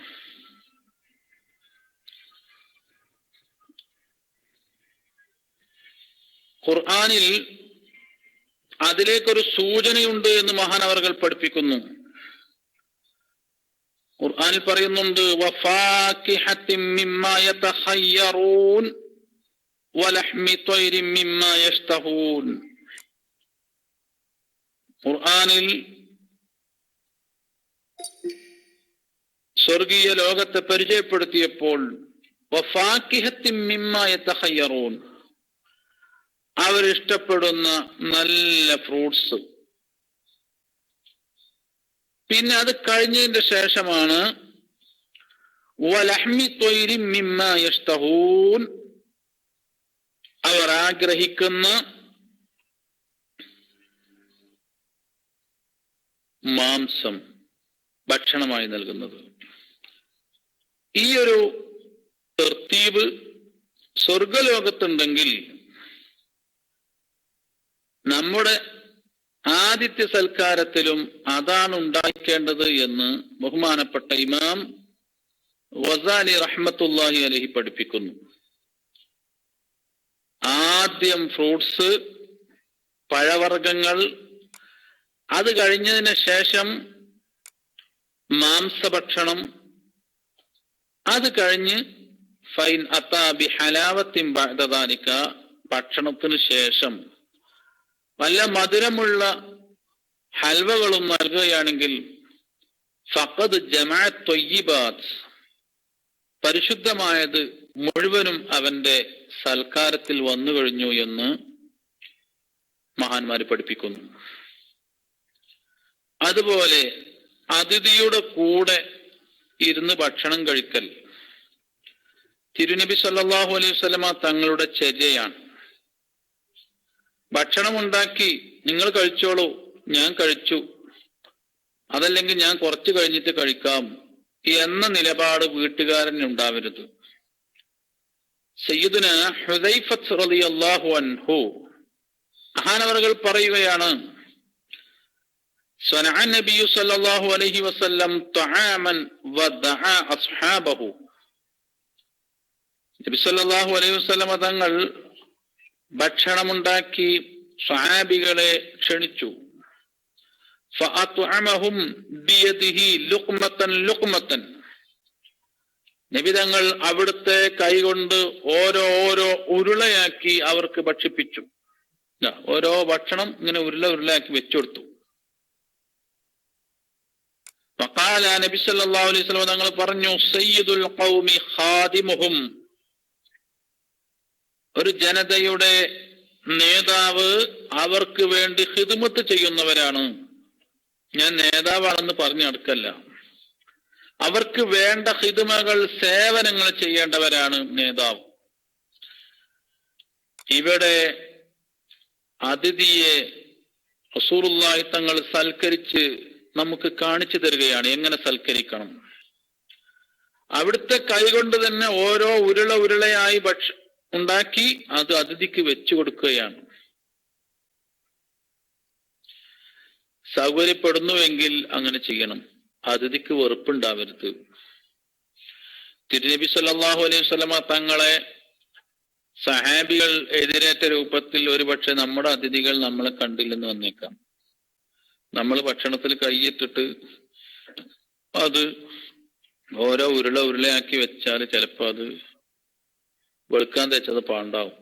ഖുർആനിൽ അതിലേക്കൊരു സൂചനയുണ്ട് എന്ന് മഹാനവർകൾ പഠിപ്പിക്കുന്നു. ഖുർആനിൽ പറയുന്നുണ്ട്, വഫാകിഹത്തിൻ മിമ്മാ യതഖയ്യറൂൻ വലഹ്മി ത്വയ്രിൻ മിമ്മാ യശ്തഹൂൻ. ഖുർആനിൽ സ്വർഗീയ ലോകത്തെ പരിചയപ്പെടുത്തിയപ്പോൾ വഫാകിഹത്തിൻ മിമ്മാ യതഖയ്യറൂൻ, അവരിഷ്ടപ്പെടുന്ന നല്ല ഫ്രൂട്ട്സ്. പിന്നെ അത് കഴിഞ്ഞതിന്റെ ശേഷമാണ് വലഹ്മി ത്വയ്രിൻ മിമ്മാ യശ്തഹൂൻ, അവർ ആഗ്രഹിക്കുന്ന മാംസം ഭക്ഷണമായി നൽകുന്നത്. ഈ ഒരു തർത്തീബ് സ്വർഗലോകത്തുണ്ടെങ്കിൽ നമ്മുടെ ആദിത്യ സൽക്കാരത്തിലും അതാണ് ഉണ്ടായിക്കേണ്ടത് എന്ന് ബഹുമാനപ്പെട്ട ഇമാം ഗസാലി റഹ്മത്തുള്ളാഹി അലൈഹി പഠിപ്പിക്കുന്നു. ആദ്യം ഫ്രൂട്ട്സ്, പഴവർഗ്ഗങ്ങൾ, അത് കഴിഞ്ഞതിന് ശേഷം മാംസഭക്ഷണം, അത് കഴിഞ്ഞ് ഫൈൻ അതാ ബി ഹലാവത്തിൻ ബഅദ ദാലിക, ഭക്ഷണത്തിന് ശേഷം വല്ല മധുരമുള്ള ഹൽവകളും നൽകുകയാണെങ്കിൽ ഫഖദ് ജമഅ ത്വയ്യിബാത്ത്, പരിശുദ്ധമായത് മുഴുവനും അവന്റെ സൽക്കാരത്തിൽ വന്നു കഴിഞ്ഞു എന്ന് മഹാന്മാര് പഠിപ്പിക്കുന്നു. അതുപോലെ അതിഥിയുടെ കൂടെ ഇരുന്ന് ഭക്ഷണം കഴിക്കൽ തിരുനബി സല്ലല്ലാഹു അലൈഹി വസല്ലമ തങ്ങളുടെ ചര്യയാണ്. ഭക്ഷണം ഉണ്ടാക്കി നിങ്ങൾ കഴിച്ചോളൂ, ഞാൻ കഴിച്ചു, അതല്ലെങ്കിൽ ഞാൻ കുറച്ച് കഴിഞ്ഞിട്ട് കഴിക്കാം എന്ന നിലപാട് വീട്ടുകാരനുണ്ടാവരുത്. സയ്യിദുന ഹുദൈഫത്ത് റളിയല്ലാഹു അൻഹു മഹാനവറുകൾ പറയുകയാണ്, സ്വനഅ നബിയു സല്ലല്ലാഹു അലൈഹി വസല്ലം തആമൻ വദഅ അസ്ഹാബഹു. നബി സല്ലല്ലാഹു അലൈഹി വസല്ലമ തങ്ങൾ ഭക്ഷണമുണ്ടാക്കി സ്വഹാബികളെ ക്ഷണിച്ചു. ഫഅത്അമഹും ബിയദിഹി ലുഖ്മതൻ ലുഖ്മതൻ. നബി തങ്ങൾ അവിടുത്തെ കൈകൊണ്ട് ഓരോ ഉരുളയാക്കി അവർക്ക് ഭക്ഷിപ്പിച്ചു. ഓരോ ഭക്ഷണം ഇങ്ങനെ ഉരുളയാക്കി വെച്ചുകൊടുത്തു. ഫഖാല, നബി സല്ലല്ലാഹു അലൈഹി വസല്ലം തങ്ങൾ പറഞ്ഞു, സയ്യിദുൽ ഖൗമി ഖാദിമുഹും, ഒരു ജനതയുടെ നേതാവ് അവർക്ക് വേണ്ടി ഖിദ്മത്ത് ചെയ്യുന്നവരാണ്. ഞാൻ നേതാവാണെന്ന് പറഞ്ഞു നടക്കല്ല, അവർക്ക് വേണ്ട ഖിദ്മകൾ, സേവനങ്ങൾ ചെയ്യേണ്ടവരാണ് നേതാവ്. ഇവിടെ അതിഥിയെ റസൂലുള്ളാഹി തങ്ങൾ സൽക്കരിച്ച് നമുക്ക് കാണിച്ചു തരികയാണ് എങ്ങനെ സൽക്കരിക്കണം. അവിടുത്തെ കൈകൊണ്ട് തന്നെ ഓരോ ഉരുളയായി ഉണ്ടാക്കി അത് അതിഥിക്ക് വെച്ചു കൊടുക്കുകയാണ്. സൗകര്യപ്പെടുന്നുവെങ്കിൽ അങ്ങനെ ചെയ്യണം, അതിഥിക്ക് വെറുപ്പുണ്ടാവരുത്. തിരുനബി സല്ലല്ലാഹു അലൈഹി വസല്ലമ തങ്ങളെ സഹാബികൾ എതിരേറ്റ രൂപത്തിൽ ഒരുപക്ഷെ നമ്മുടെ അതിഥികൾ നമ്മളെ കണ്ടില്ലെന്ന് വന്നേക്കാം. നമ്മൾ ഭക്ഷണത്തിൽ കൈയിട്ടിട്ട് അത് ഓരോ ഉരുളയാക്കി വെച്ചാൽ ചിലപ്പോൾ അത് വെളുക്കാൻ തെച്ചത് പാണ്ടാവും.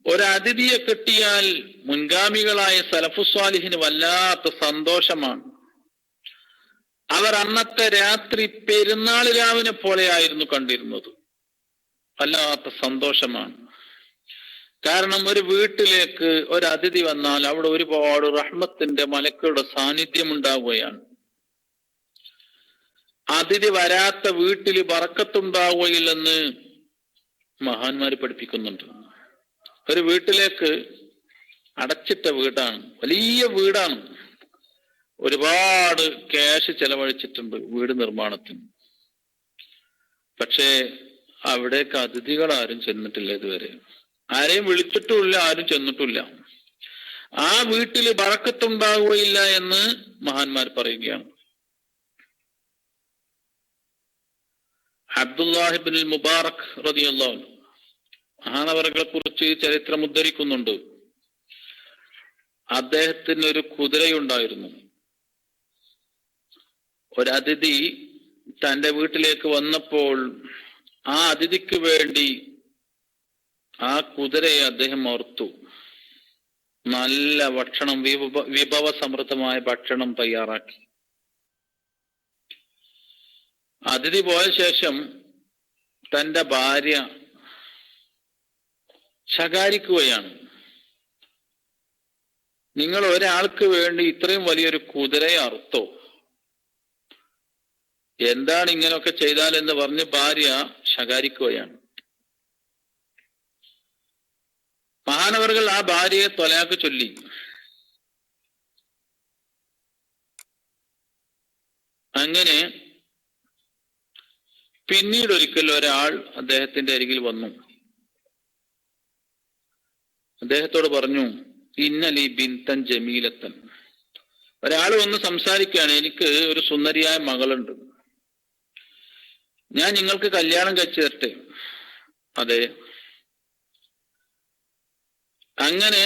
ഒരതിഥിയെ കിട്ടിയാൽ മുൻഗാമികളായ സലഫുസ്വാലിഹിന് വല്ലാത്ത സന്തോഷമാണ്. അവർ അന്നത്തെ രാത്രി പെരുന്നാൾ രാവിനെ പോലെയായിരുന്നു കണ്ടിരുന്നത്. വല്ലാത്ത സന്തോഷമാണ്. കാരണം ഒരു വീട്ടിലേക്ക് ഒരു അതിഥി വന്നാൽ അവിടെ ഒരുപാട് റഹ്മത്തിന്റെ മലക്കുകളുടെ സാന്നിധ്യം ഉണ്ടാവുകയാണ്. അതിഥി വരാത്ത വീട്ടിൽ ബറക്കത്തുണ്ടാവുകയില്ലെന്ന് മഹാന്മാര് പഠിപ്പിക്കുന്നുണ്ട്. ഒരു വീട്ടിലേക്ക് അടച്ചിട്ട വീടാണ്, വലിയ വീടാണ്, ഒരുപാട് ക്യാഷ് ചെലവഴിച്ചിട്ടുണ്ട് വീട് നിർമ്മാണത്തിന്. പക്ഷേ അവിടേക്ക് അതിഥികൾ ആരും ചെന്നിട്ടില്ല ഇതുവരെ. ആരെയും വിളിച്ചിട്ടുമില്ല, ആരും ചെന്നിട്ടില്ല. ആ വീട്ടിൽ ബറക്കത്തുണ്ടാവുകയില്ല എന്ന് മഹാന്മാർ പറയുകയാണ്. അബ്ദുല്ലാഹി ഇബ്നുൽ മുബാറക് റളിയല്ലാഹു അൻഹു മഹാനവറുകളെ കുറിച്ച് ചരിത്രം ഉദ്ധരിക്കുന്നുണ്ട്. അദ്ദേഹത്തിന് ഒരു കുതിരയുണ്ടായിരുന്നു. ഒരതിഥി തൻ്റെ വീട്ടിലേക്ക് വന്നപ്പോൾ ആ അതിഥിക്ക് വേണ്ടി ആ കുതിരയെ അദ്ദേഹം ഓർത്തു. നല്ല ഭക്ഷണം, വിഭവസമൃദ്ധമായ ഭക്ഷണം തയ്യാറാക്കി. അതിഥി പോയ ശേഷം തൻ്റെ ഭാര്യ ശകാരിക്കുകയാണ്, നിങ്ങൾ ഒരാൾക്ക് വേണ്ടി ഇത്രയും വലിയൊരു കുതിരയെ അറുത്തോ, എന്താണ് ഇങ്ങനെയൊക്കെ ചെയ്താൽ എന്ന് പറഞ്ഞ് ഭാര്യ ശകാരിക്കുകയാണ്. മഹാനവറുകൾ ആ ഭാര്യയെ ത്വലാഖ് ചൊല്ലി. അങ്ങനെ പിന്നീട് ഒരിക്കൽ ഒരാൾ അദ്ദേഹത്തിന്റെ അരികിൽ വന്നു. അദ്ദേഹത്തോട് പറഞ്ഞു, ഇന്നലി ബിൻതൻ ജമീലത്തൻ, ഒരാൾ വന്ന് സംസാരിക്കുകയാണ്, എനിക്ക് ഒരു സുന്ദരിയായ മകളുണ്ട്, ഞാൻ നിങ്ങൾക്ക് കല്യാണം കഴിച്ചു തരട്ടെ. അതെ. അങ്ങനെ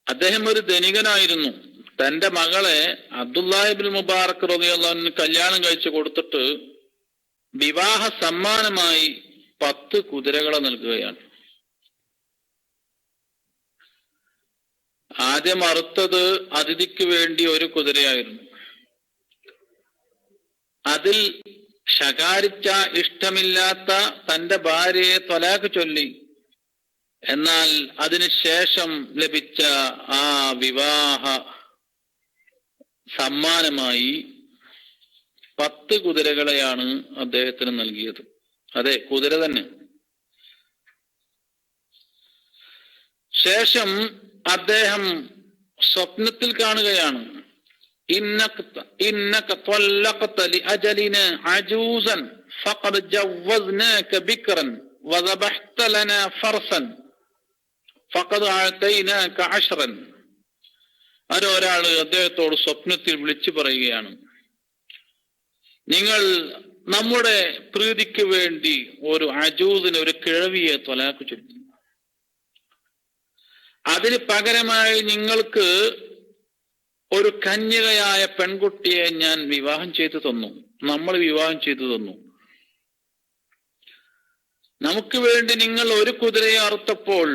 അദ്ദേഹം ഒരു ധനികനായിരുന്നു. തന്റെ മകളെ അബ്ദുല്ലാഹി ഇബ്നു മുബാറക് റളിയല്ലാഹു അൻഹു കല്യാണം കഴിച്ചു കൊടുത്തിട്ട് വിവാഹ സമ്മാനമായി 10 കുതിരകളെ നൽകുകയാണ്. ആദ്യം അറുത്തത് അതിഥിക്ക് വേണ്ടി ഒരു കുതിരയായിരുന്നു. അതിൽ ശകാരിച്ച ഇഷ്ടമില്ലാത്ത തന്റെ ഭാര്യയെ ത്വലാഖ് ചൊല്ലി. എന്നാൽ അതിനുശേഷം ലഭിച്ച ആ വിവാഹ സമ്മാനമായി 10 കുതിരകളെയാണ് അദ്ദേഹത്തിന് നൽകിയത്. അതെ, കുതിര തന്നെ. ശേഷം അദ്ദേഹം സ്വപ്നത്തിൽ കാണുകയാണ്, ഇന്നക ത്വല്ലഖത ലിഅജലിന അജൂസൻ ഫഖദ് ജവസ്നാക ബിക്റൻ വദബഹ്ത ലനാ ഫർസൻ ഫഖദ് അഅതൈനാക അശ്റൻ. ഒരാള് അദ്ദേഹത്തോട് സ്വപ്നത്തിൽ വിളിച്ചു പറയുകയാണ്, നിങ്ങൾ നമ്മുടെ പ്രീതിക്ക് വേണ്ടി ഒരു അജൂസിന്, ഒരു കിഴവിയെ ത്വലാഖ് ചൊല്ലി. അതിന് പകരമായി നിങ്ങൾക്ക് ഒരു കന്യകയായ പെൺകുട്ടിയെ ഞാൻ വിവാഹം ചെയ്തു തന്നു, നമ്മൾ വിവാഹം ചെയ്തു തന്നു. നമുക്ക് വേണ്ടി നിങ്ങൾ ഒരു കുതിരയെ അറുത്തപ്പോൾ,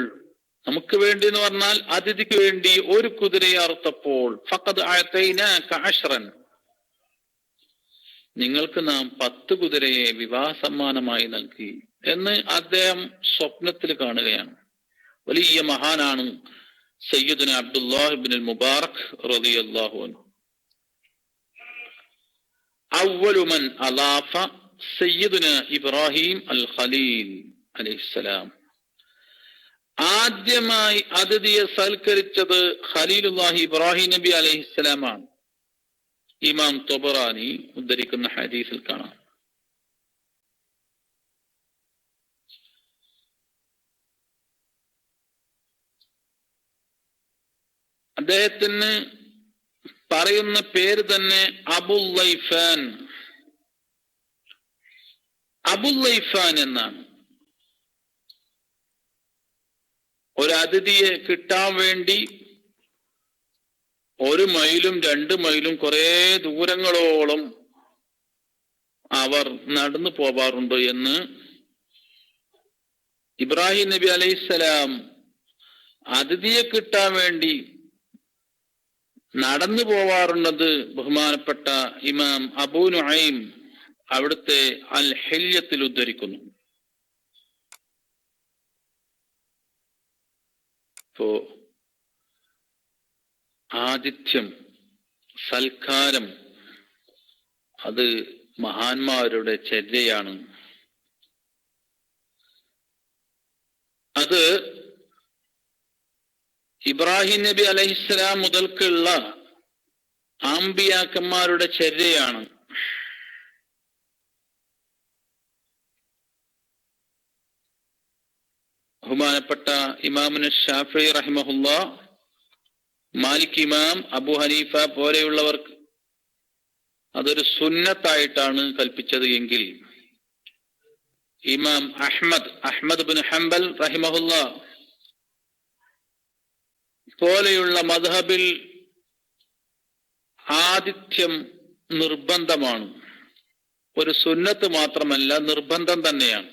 നമുക്ക് വേണ്ടി എന്ന് പറഞ്ഞാൽ അതിഥിക്ക് വേണ്ടി ഒരു കുതിരയെ അറുത്തപ്പോൾ ഫഖദ് അഅതൈനാക അശ്റൻ, നിങ്ങൾക്ക് നാം 10 കുതിരയെ വിവാഹ സമ്മാനമായി നൽകി എന്ന് അദ്ദേഹം സ്വപ്നത്തിൽ കാണുകയാണ്. വലിയ മഹാനാണ് സയ്യിദുന അബ്ദുല്ലാഹി ഇബ്നുൽ മുബാറക് റളിയല്ലാഹു അൻഹു. അവ്വലു മൻ അലാഫ സയ്യിദുന ഇബ്രാഹിം അൽ ഖലീൽ അലൈഹിസ്സലാം. ആദ്യമായി അതിഥിയെ സൽക്കരിച്ചത് ഖലീലുല്ലാഹി ഇബ്രാഹിം നബി അലൈഹിസ്സലാമാണ്. ഇമാം തൊബറാനി ഉദ്ധരിക്കുന്ന ഹദീസിൽ കാണാം. അദ്ദേഹത്തിന് പറയുന്ന പേര് തന്നെ അബുല്ലൈഫാൻ, അബുല്ലൈഫാൻ എന്നാണ്. ഒരു അതിഥിയെ കിട്ടാൻ വേണ്ടി 1 മൈലും 2 മൈലും കുറെ ദൂരങ്ങളോളം അവർ നടന്നു പോവാറുണ്ട് എന്ന് ഇബ്രാഹിം നബി അലൈഹിസ്സലാം അതിഥിയെ കിട്ടാൻ വേണ്ടി നടന്നു പോവാറുള്ളത് ബഹുമാനപ്പെട്ട ഇമാം അബൂ നുഐം അവിടുത്തെ അൽ ഹില്യത്തിൽ ഉദ്ധരിക്കുന്നു. ഇപ്പോ ആതിഥ്യം, സൽക്കാരം അത് മഹാന്മാരുടെ ചര്യയാണ്. അത് ഇബ്രാഹിം നബി അലൈഹിസ്സലാം മുതൽക്കുള്ള ആംബിയാക്കന്മാരുടെ ചര്യയാണ്. ബഹുമാനപ്പെട്ട ഇമാമുന ഷാഫിഈ റഹിമഹുല്ലാഹ്, മാലിക് ഇമാം, അബു ഹനീഫ പോലെയുള്ളവർക്ക് അതൊരു സുന്നത്തായിട്ടാണ് കൽപ്പിച്ചത് എങ്കിൽ ഇമാം അഹ്മദ് ബിൻ ഹംബൽ റഹിമഹുല്ലാഹ് പോലെയുള്ള മദ്ഹബിൽ ആതിഥ്യം നിർബന്ധമാണ്. ഒരു സുന്നത്ത് മാത്രമല്ല, നിർബന്ധം തന്നെയാണ്.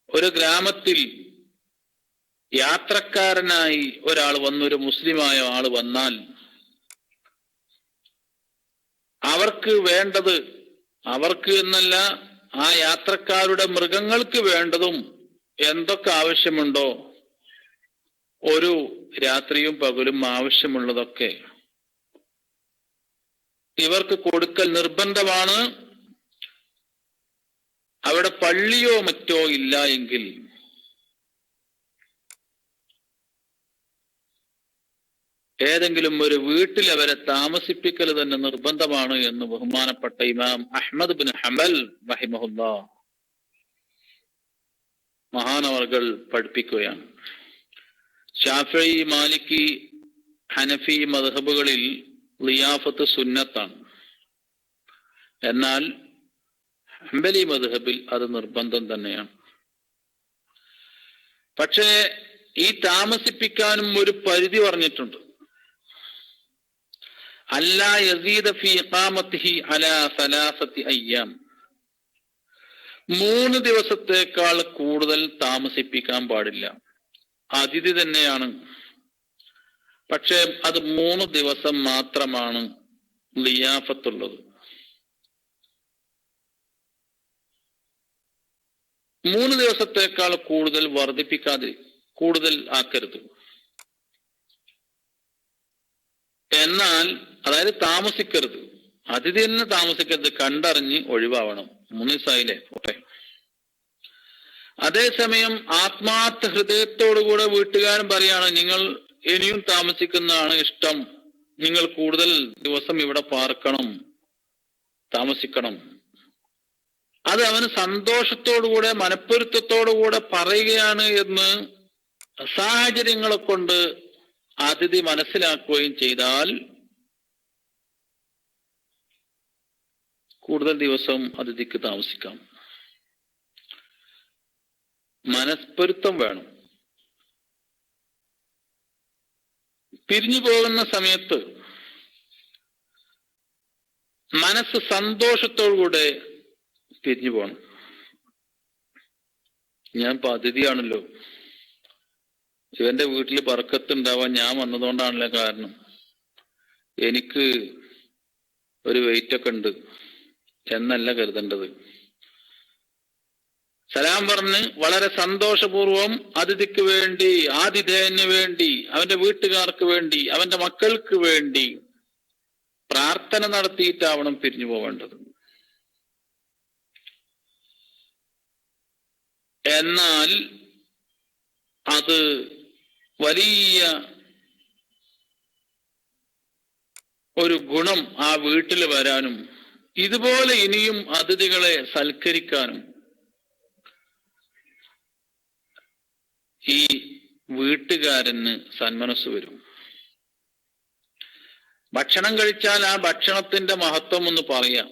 ഒരു ഗ്രാമത്തിൽ യാത്രക്കാരനായി ഒരാൾ വന്ന്, ഒരു മുസ്ലിമായ ആൾ വന്നാൽ അവർക്ക് വേണ്ടത്, അവർക്ക് എന്നല്ല ആ യാത്രക്കാരുടെ മൃഗങ്ങൾക്ക് വേണ്ടതും എന്തൊക്കെ ആവശ്യമുണ്ടോ, ഒരു രാത്രിയും പകലും ആവശ്യമുള്ളതൊക്കെ ഇവർക്ക് കൊടുക്കൽ നിർബന്ധമാണ്. അവിടെ പള്ളിയോ മറ്റോ ഇല്ല എങ്കിൽ ഏതെങ്കിലും ഒരു വീട്ടിൽ അവരെ താമസിപ്പിക്കൽ തന്നെ നിർബന്ധമാണ് എന്ന് ബഹുമാനപ്പെട്ട ഇമാം അഹ്മദ് ബിൻ ഹംബൽ റഹിമഹുല്ലാഹ് മഹാനവർകൾ പഠിപ്പിക്കുകയാണ്. ശാഫിഈ, മാലിക്കി, ഹനഫി മദ്ഹബുകളിൽ ളിയാഫത്ത് സുന്നത്താണ്. എന്നാൽ ഹംബലി മദ്ഹബിൽ അത് നിർബന്ധം തന്നെയാണ്. പക്ഷേ ഈ താമസിപ്പിക്കാനും ഒരു പരിധി പറഞ്ഞിട്ടുണ്ട്. അല്ലാ യസീദ ഫീ ഇഖാമത്തിഹി അലാ സലാസത്തി അയ്യാം, 3 ദിവസത്തേക്കാൾ കൂടുതൽ താമസിപ്പിക്കാൻ പാടില്ല. അതിഥി തന്നെയാണ്, പക്ഷേ അത് 3 ദിവസം മാത്രമാണ് ളിയാഫത്തുള്ളത്. 3 ദിവസത്തേക്കാൾ കൂടുതൽ വർദ്ധിപ്പിക്കാതെ കൂടുതൽ ആക്കരുത്. എന്നാൽ അതായത് താമസിക്കരുത്, അതിഥി തന്നെ താമസിക്കരുത്, കണ്ടറിഞ്ഞ് ഒഴിവാവണം. 3 ദിവസമായില്ലേ, ഓക്കെ. അതേസമയം ആത്മാർത്ഥ ഹൃദയത്തോടുകൂടെ വീട്ടുകാരൻ പറയാണ്, നിങ്ങൾ ഇനിയും താമസിക്കുന്നതാണ് ഇഷ്ടം, നിങ്ങൾ കൂടുതൽ ദിവസം ഇവിടെ പാർക്കണം, താമസിക്കണം. അത് അവന് സന്തോഷത്തോടുകൂടെ മനപ്പൊരുത്തത്തോടുകൂടെ പറയുകയാണ് എന്ന് സാഹചര്യങ്ങളെ കൊണ്ട് അതിഥി മനസ്സിലാക്കുകയും ചെയ്താൽ കൂടുതൽ ദിവസം അതിഥിക്ക് താമസിക്കാം. മനസ്പൊരുത്തം വേണം. പിരിഞ്ഞു പോകുന്ന സമയത്ത് മനസ്സ് സന്തോഷത്തോടുകൂടെ പിരിഞ്ഞു പോകണം. ഞാൻ ഇപ്പൊ അതിഥിയാണല്ലോ, ഇവന്റെ വീട്ടിൽ ബർക്കത്തുണ്ടാവാൻ ഞാൻ വന്നതുകൊണ്ടാണല്ലോ കാരണം, എനിക്ക് ഒരു വെയിറ്റ് ഒക്കെ ഉണ്ട് എന്നല്ല കരുതേണ്ടത്. സലാം പറഞ്ഞ് വളരെ സന്തോഷപൂർവം അതിഥിക്ക് വേണ്ടി, ആതിഥേയന് വേണ്ടി, അവന്റെ വീട്ടുകാർക്ക് വേണ്ടി, അവന്റെ മക്കൾക്ക് വേണ്ടി പ്രാർത്ഥന നടത്തിയിട്ടാവണം പിരിഞ്ഞു പോവേണ്ടത്. എന്നാൽ അത് വലിയ ഒരു ഗുണം ആ വീട്ടിൽ വരാനും ഇതുപോലെ ഇനിയും അതിഥികളെ സൽക്കരിക്കാനും ഈ വീട്ടുകാരന് സന്മനസ് വരും. ഭക്ഷണം കഴിച്ചാൽ ആ ഭക്ഷണത്തിന്റെ മഹത്വം ഒന്ന് പറയാം.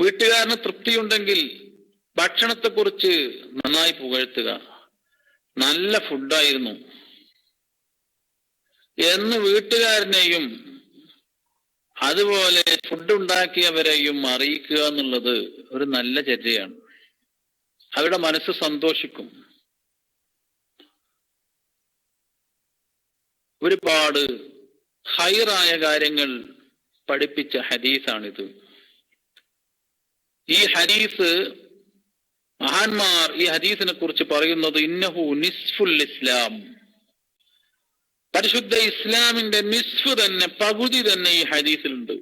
വീട്ടുകാരന് തൃപ്തിയുണ്ടെങ്കിൽ ഭക്ഷണത്തെക്കുറിച്ച് നന്നായി പുകഴ്ത്തുക, നല്ല ഫുഡായിരുന്നു എന്ന് വീട്ടുകാരനെയും അതുപോലെ ഫുഡ് ഉണ്ടാക്കിയവരെയും അറിയിക്കുക എന്നുള്ളത് ഒരു നല്ല ചര്യയാണ്. അവരുടെ മനസ്സ് സന്തോഷിക്കും. ഒരുപാട് ഹൈറായ കാര്യങ്ങൾ പഠിപ്പിച്ച ഹദീസാണിത്. ഈ ഹദീസ് മഹാന്മാർ ഈ ഹദീസിനെ കുറിച്ച് പറയുന്നത് ഇന്നഹു നിസ്ഫുൽ ഇസ്ലാം, പരിശുദ്ധ ഇസ്ലാമിന്റെ നിസ്ഫ് തന്നെ, പകുതി തന്നെ ഈ ഹദീസിലുണ്ട്.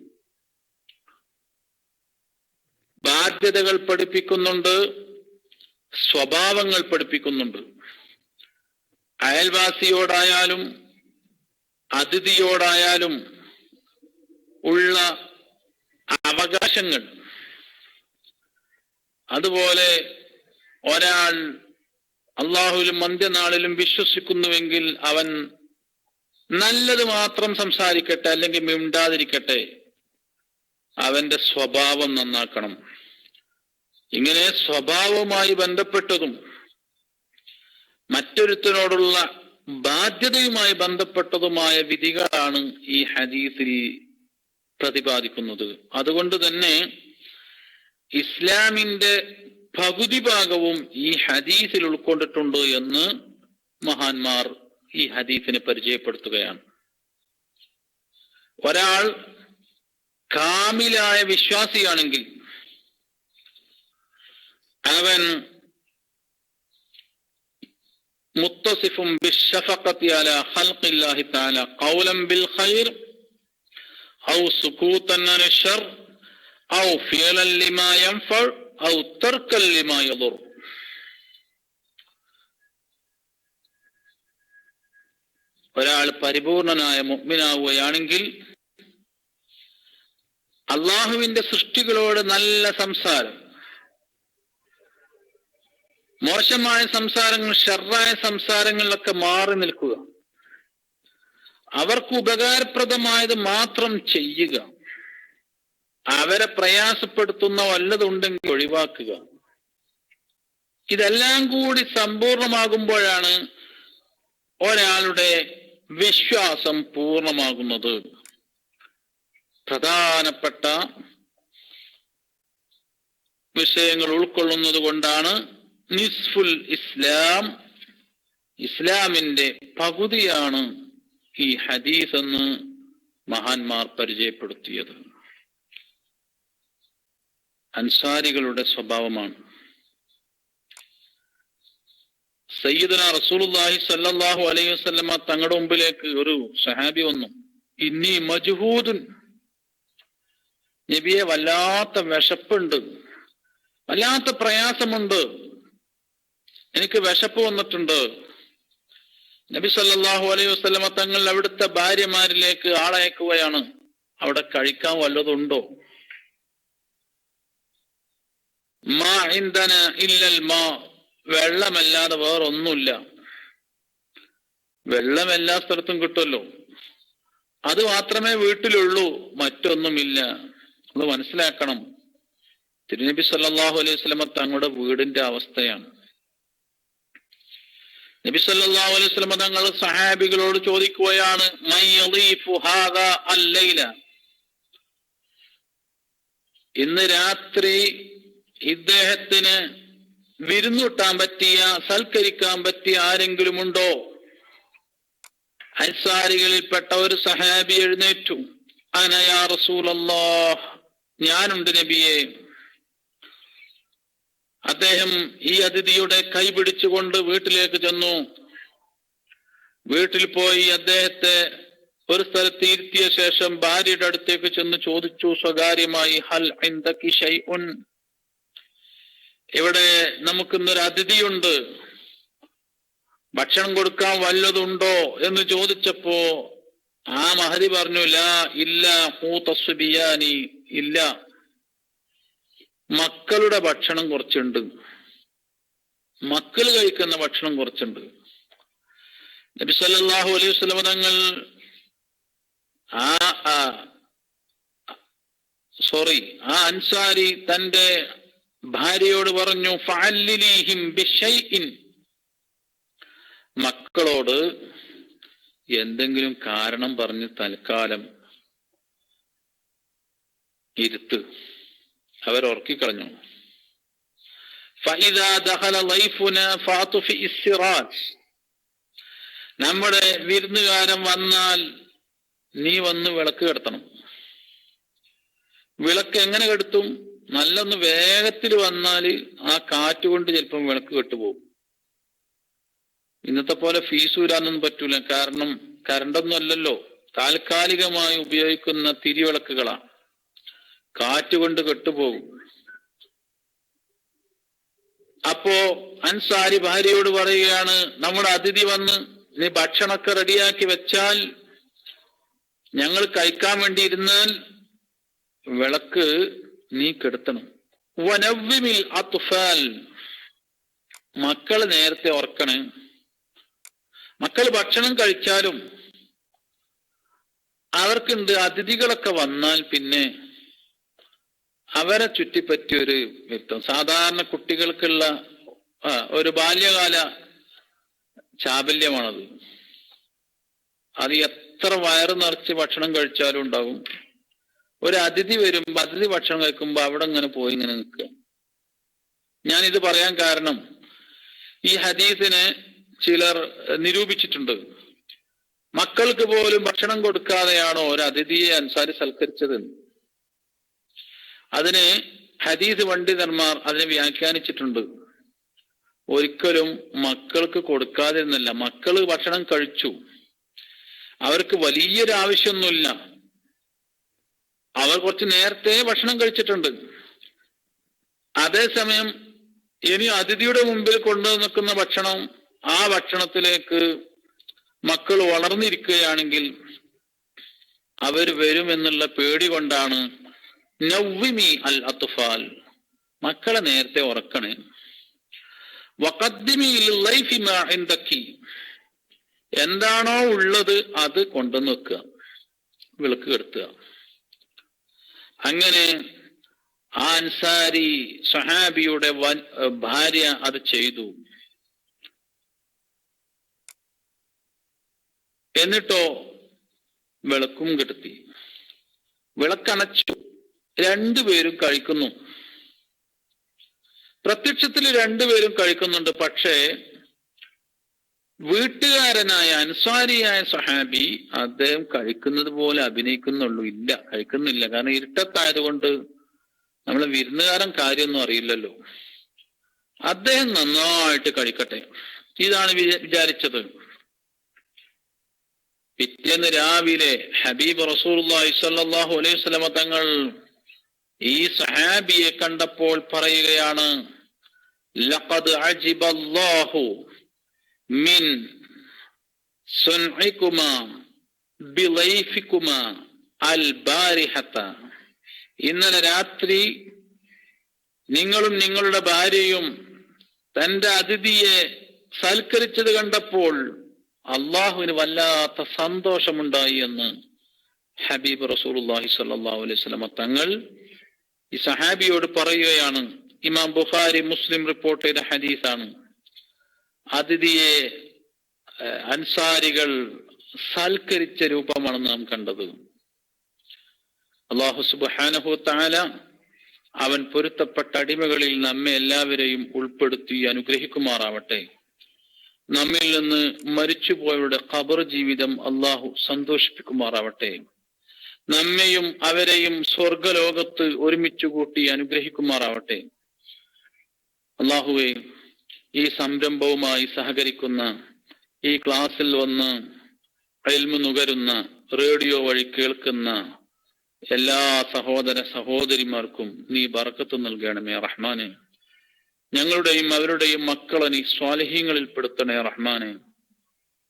ബാധ്യതകൾ പഠിപ്പിക്കുന്നുണ്ട്, സ്വഭാവങ്ങൾ പഠിപ്പിക്കുന്നുണ്ട്. അയൽവാസിയോടായാലും അതിഥിയോടായാലും ഉള്ള അവകാശങ്ങൾ, അതുപോലെ ഒരാൾ അള്ളാഹുവിലും അന്ത്യനാളിലും വിശ്വസിക്കുന്നുവെങ്കിൽ അവൻ നല്ലത് മാത്രം സംസാരിക്കട്ടെ, അല്ലെങ്കിൽ മിണ്ടാതിരിക്കട്ടെ, അവന്റെ സ്വഭാവം നന്നാക്കണം. ഇങ്ങനെ സ്വഭാവവുമായി ബന്ധപ്പെട്ടതും മറ്റൊരുത്തനോടുള്ള ബാധ്യതയുമായി ബന്ധപ്പെട്ടതുമായ വിധികളാണ് ഈ ഹദീസിൽ പ്രതിപാദിക്കുന്നത്. അതുകൊണ്ട് തന്നെ ഇസ്ലാമിന്റെ പകുതി ഭാഗവും ഈ ഹദീസിൽ ഉൾക്കൊണ്ടിട്ടുണ്ട് എന്ന് മഹാന്മാർ ഈ ഹദീസിനെ പരിചയപ്പെടുത്തുകയാണ്. ഒരാൾ കാമിലായ വിശ്വാസിയാണെങ്കിൽ അവൻ മുത്തസിഫും ബിശ്ശഫഖത്തി അലാ ഖൽഖില്ലാഹി തആല ഖൗലൻ ബിൽ ഖൈർ ഔ സുകൂതൻ അനി ശർ ഔ ഫിഅലൻ ലിമാ യൻഫഉ ഔ തർക്കൻ ലിമാ യദുർ. ഒരാൾ പരിപൂർണനായ മുഅ്മിനാവുകയാണെങ്കിൽ അള്ളാഹുവിന്റെ സൃഷ്ടികളോട് നല്ല സംസാരം, മോശമായ സംസാരങ്ങൾ, ഷർറായ സംസാരങ്ങളിലൊക്കെ മാറി നിൽക്കുക, അവർക്ക് ഉപകാരപ്രദമായത് മാത്രം ചെയ്യുക, അവരെ പ്രയാസപ്പെടുത്തുന്ന വല്ലതുണ്ടെങ്കിൽ ഒഴിവാക്കുക. ഇതെല്ലാം കൂടി സമ്പൂർണമാകുമ്പോഴാണ് ഒരാളുടെ വിശ്വാസം പൂർണ്ണമാകുന്നത്. പ്രധാനപ്പെട്ട വിഷയങ്ങൾ ഉൾക്കൊള്ളുന്നത് കൊണ്ടാണ് നിസ്ഫുൽ ഇസ്ലാം, ഇസ്ലാമിന്റെ പകുതിയാണ് ഈ ഹദീസ് എന്ന് മഹാന്മാർ പരിചയപ്പെടുത്തിയത്. അൻസാരികളുടെ സ്വഭാവമാണ്. സയ്യിദുന റസൂലുള്ളാഹി സ്വല്ലല്ലാഹു അലൈഹി വസല്ലമ തങ്ങളുടെ മുമ്പിലേക്ക് ഒരു സഹാബി വന്നു. ഇന്നി മജ്ഹൂദുൻ, നബിയെ വല്ലാത്ത വിശപ്പുണ്ട്, വല്ലാത്ത പ്രയാസമുണ്ട്, എനിക്ക് വിശപ്പ് വന്നിട്ടുണ്ട്. നബി സല്ലല്ലാഹു അലൈഹി വസല്ലമ തങ്ങൾ അവിടുത്തെ ഭാര്യമാരിലേക്ക് ആളയക്കുകയാണ്, അവിടെ കഴിക്കാൻ വല്ലതുണ്ടോ? മാ ഇൻദന ഇല്ലൽ മാ, വെള്ളമല്ലാതെ വേറൊന്നുമില്ല. വെള്ളം എല്ലാ സ്ഥലത്തും കിട്ടുമല്ലോ, അത് മാത്രമേ വീട്ടിലുള്ളൂ, മറ്റൊന്നുമില്ല. അത് മനസ്സിലാക്കണം. തിരുനബി സല്ലല്ലാഹു അലൈഹി വസല്ലമ തങ്ങളുടെ വീടിന്റെ അവസ്ഥയാണ്. നബി സല്ലല്ലാഹു അലൈഹി വസല്ലമ തങ്ങൾ സഹാബികളോട് ചോദിക്കുകയാണ്, മൻ യളീഫു ഹാദാ അല്ലൈല, ഇന്ന് രാത്രി ഇദ്ദേഹത്തിന് വിരുന്നൂട്ടാൻ പറ്റിയ, സൽക്കരിക്കാൻ പറ്റിയ ആരെങ്കിലും ഉണ്ടോ? അൻസാരികളിൽപ്പെട്ട ഒരു സഹാബി എഴുന്നേറ്റു, അന യാ റസൂലല്ലാഹ്, ഞാനുണ്ട് നബിയെ. അദ്ദേഹം ഈ അതിഥിയുടെ കൈ പിടിച്ചുകൊണ്ട് വീട്ടിലേക്ക് ചെന്നു. വീട്ടിൽ പോയി അദ്ദേഹത്തെ ഒരു സ്ഥലത്ത് ഇരുത്തിയ ശേഷം ഭാര്യയുടെ അടുത്തേക്ക് ചെന്ന് ചോദിച്ചു സ്വകാര്യമായി, ഹൽ ഇൻദകി ശൈഉൻ, ഇവിടെ നമുക്കിന്നൊരു അതിഥിയുണ്ട്, ഭക്ഷണം കൊടുക്കാൻ വല്ലതുണ്ടോ എന്ന് ചോദിച്ചപ്പോ ആ മഹദി പറഞ്ഞു, ലാ ഇല്ല ഖൂതസ്ബിയാനി, ഇല്ല, മക്കളുടെ ഭക്ഷണം കുറച്ചുണ്ട്, മക്കൾ കഴിക്കുന്ന ഭക്ഷണം കുറച്ചുണ്ട്. നബി സല്ലല്ലാഹു അലൈഹി വസല്ലം തങ്ങൾ ആ അൻസാരി തന്റെ ഭാര്യയോട് പറഞ്ഞു, ഫഅല്ലിലീഹിം ബിശൈഇൻ, മക്കളോട് എന്തെങ്കിലും കാരണം പറഞ്ഞ് തൽക്കാലം ഇരുത്ത്. അവരുറക്കിക്കളഞ്ഞു. ഫഇദാ ദഖല ളൈഫുനാ ഫാതുഫി ഇസ്സിറാജ്, നമ്മുടെ വിരുന്നുകാരൻ വന്നാൽ നീ വന്ന് വിളക്ക് കെടുത്തണം. വിളക്ക് എങ്ങനെ കെടുത്തും? നല്ലൊന്ന് വേഗത്തിൽ വന്നാല് ആ കാറ്റ് കൊണ്ട് ചിലപ്പം വിളക്ക് കെട്ടുപോകും. ഇന്നത്തെ പോലെ ഫീസ് വരാനൊന്നും പറ്റൂല, കാരണം കറണ്ടൊന്നും അല്ലല്ലോ, താൽക്കാലികമായി ഉപയോഗിക്കുന്ന തിരിവിളക്കുകളാ, കാറ്റ് കൊണ്ട് കെട്ടുപോകും. അപ്പോ അൻസാരി ഭാര്യയോട് പറയുകയാണ്, നമ്മുടെ അതിഥി വന്ന് നീ ഭക്ഷണമൊക്കെ റെഡിയാക്കി വെച്ചാൽ, ഞങ്ങൾ കഴിക്കാൻ വേണ്ടി ഇരുന്നാൽ വിളക്ക് നീ കെടുത്തണം. വനവ്വിമിൽ അത്ഫാൽ, മക്കൾ നേരത്തെ ഓർക്കണേ. മക്കൾ ഭക്ഷണം കഴിച്ചാലും അവർക്കുണ്ട്, അതിഥികളൊക്കെ വന്നാൽ പിന്നെ അവരെ ചുറ്റിപ്പറ്റിയൊരു വ്യക്തം, സാധാരണ കുട്ടികൾക്കുള്ള ഒരു ബാല്യകാല ചാബല്യമാണത്. അത് എത്ര വയറ് നിറച്ച് ഭക്ഷണം കഴിച്ചാലും ഉണ്ടാകും. ഒരു അതിഥി വരുമ്പോ, അതിഥി ഭക്ഷണം കഴിക്കുമ്പോ അവിടെ ഇങ്ങനെ പോയി ഇങ്ങനെ നിൽക്കുക. ഞാനിത് പറയാൻ കാരണം, ഈ ഹദീസിനെ ചിലർ നിരൂപിച്ചിട്ടുണ്ട്. മക്കൾക്ക് പോലും ഭക്ഷണം കൊടുക്കാതെയാണോ ഒരു അതിഥിയെ അൻസാരി സൽക്കരിച്ചത്? അതിന് ഹദീസ് പണ്ഡിതന്മാർ അതിനെ വ്യാഖ്യാനിച്ചിട്ടുണ്ട്. ഒരിക്കലും മക്കൾക്ക് കൊടുക്കാതെ എന്നല്ല, മക്കള് ഭക്ഷണം കഴിച്ചു, അവർക്ക് വലിയൊരു ആവശ്യമൊന്നുമില്ല, അവർ കുറച്ച് നേരത്തെ ഭക്ഷണം കഴിച്ചിട്ടുണ്ട്. അതേസമയം ഇനി അതിഥിയുടെ മുമ്പിൽ കൊണ്ടു നിൽക്കുന്ന ഭക്ഷണം, ആ ഭക്ഷണത്തിലേക്ക് മക്കൾ വളർന്നിരിക്കുകയാണെങ്കിൽ അവർ വരുമെന്നുള്ള പേടി കൊണ്ടാണ് നവ്വിമി അൽ അത്ഫാൽ, മക്കളെ നേരത്തെ ഉറക്കണേ. വഖദ്ദിമി ലിൽ ലൈഫി മാ ഇൻദകി, എന്താണോ ഉള്ളത് അത് കൊണ്ടുവന്ന് വെക്കുക, വിളക്ക് കെടുത്തുക. അങ്ങനെ ആ അൻസാരി സഹാബിയുടെ ഭാര്യ അത് ചെയ്തു. എന്നിട്ടോ വിളക്കും കെടുത്തി, വിളക്കണച്ചു. രണ്ടുപേരും കഴിക്കുന്നു. പ്രത്യക്ഷത്തിൽ രണ്ടുപേരും കഴിക്കുന്നുണ്ട്. പക്ഷേ വീട്ടുകാരനായ അൻസാരിയായ സഹാബി അദ്ദേഹം കഴിക്കുന്നത് പോലെ അഭിനയിക്കുന്നുള്ളൂ, ഇല്ല കഴിക്കുന്നില്ല. കാരണം ഇരുട്ടത്തായതുകൊണ്ട് നമ്മളെ വിരുന്നുകാരൻ കാര്യമൊന്നും അറിയില്ലല്ലോ. അദ്ദേഹം നന്നായിട്ട് കഴിക്കട്ടെ, ഇതാണ് വിചാരിച്ചത്. പിറ്റേന്ന് രാവിലെ ഹബീബ് റസൂലുള്ളാഹി സ്വല്ലല്ലാഹു അലൈഹി വസല്ലമ തങ്ങൾ ഈ സഹാബിയെ കണ്ടപ്പോൾ പറയുകയാണ്, ലഖദ് അജിബല്ലാഹു മിൻ സുൻഇകുമാ ബിളൈഫികുമാ അൽ ബാരിഹത. ഇന്നലെ രാത്രി നിങ്ങളും നിങ്ങളുടെ ഭാര്യയും തന്റെ അതിഥിയെ സൽക്കരിച്ചത് കണ്ടപ്പോൾ അള്ളാഹുവിന് വല്ലാത്ത സന്തോഷമുണ്ടായി എന്ന് ഹബീബ് റസൂലുള്ളാഹി സ്വല്ലല്ലാഹു അലൈഹി വസല്ലമ തങ്ങൾ ഈ സഹാബിയോട് പറയുകയാണ്. ഇമാം ബുഖാരി മുസ്ലിം റിപ്പോർട്ട് ചെയ്ത ഹദീസാണ്. അതിഥിയെ അൻസാരികൾ സൽക്കരിച്ച രൂപമാണ് നാം കണ്ടത്. അല്ലാഹു സുബ്ഹാനഹു തആല അവൻ പൊരുത്തപ്പെട്ട അടിമകളിൽ നമ്മെ എല്ലാവരെയും ഉൾപ്പെടുത്തി അനുഗ്രഹിക്കുമാറാവട്ടെ. നമ്മിൽ നിന്ന് മരിച്ചുപോയവരുടെ ഖബർ ജീവിതം അല്ലാഹു സന്തോഷിപ്പിക്കുമാറാവട്ടെ. നമ്മെയും അവരെയും സ്വർഗലോകത്ത് ഒരുമിച്ച് കൂട്ടി അനുഗ്രഹിക്കുമാറാവട്ടെ. അല്ലാഹുവേ, ഈ സംരംഭവുമായി സഹകരിക്കുന്ന, ഈ ക്ലാസ്സിൽ വന്ന് ഇൽമു നുകരുന്ന, റേഡിയോ വഴി കേൾക്കുന്ന എല്ലാ സഹോദര സഹോദരിമാർക്കും നീ ബർക്കത്ത് നൽകണമേ റഹ്മാനെ. ഞങ്ങളുടെയും അവരുടെയും മക്കളെ നീ സ്വാലിഹീങ്ങളിൽ പെടുത്തണേ റഹ്മാനെ.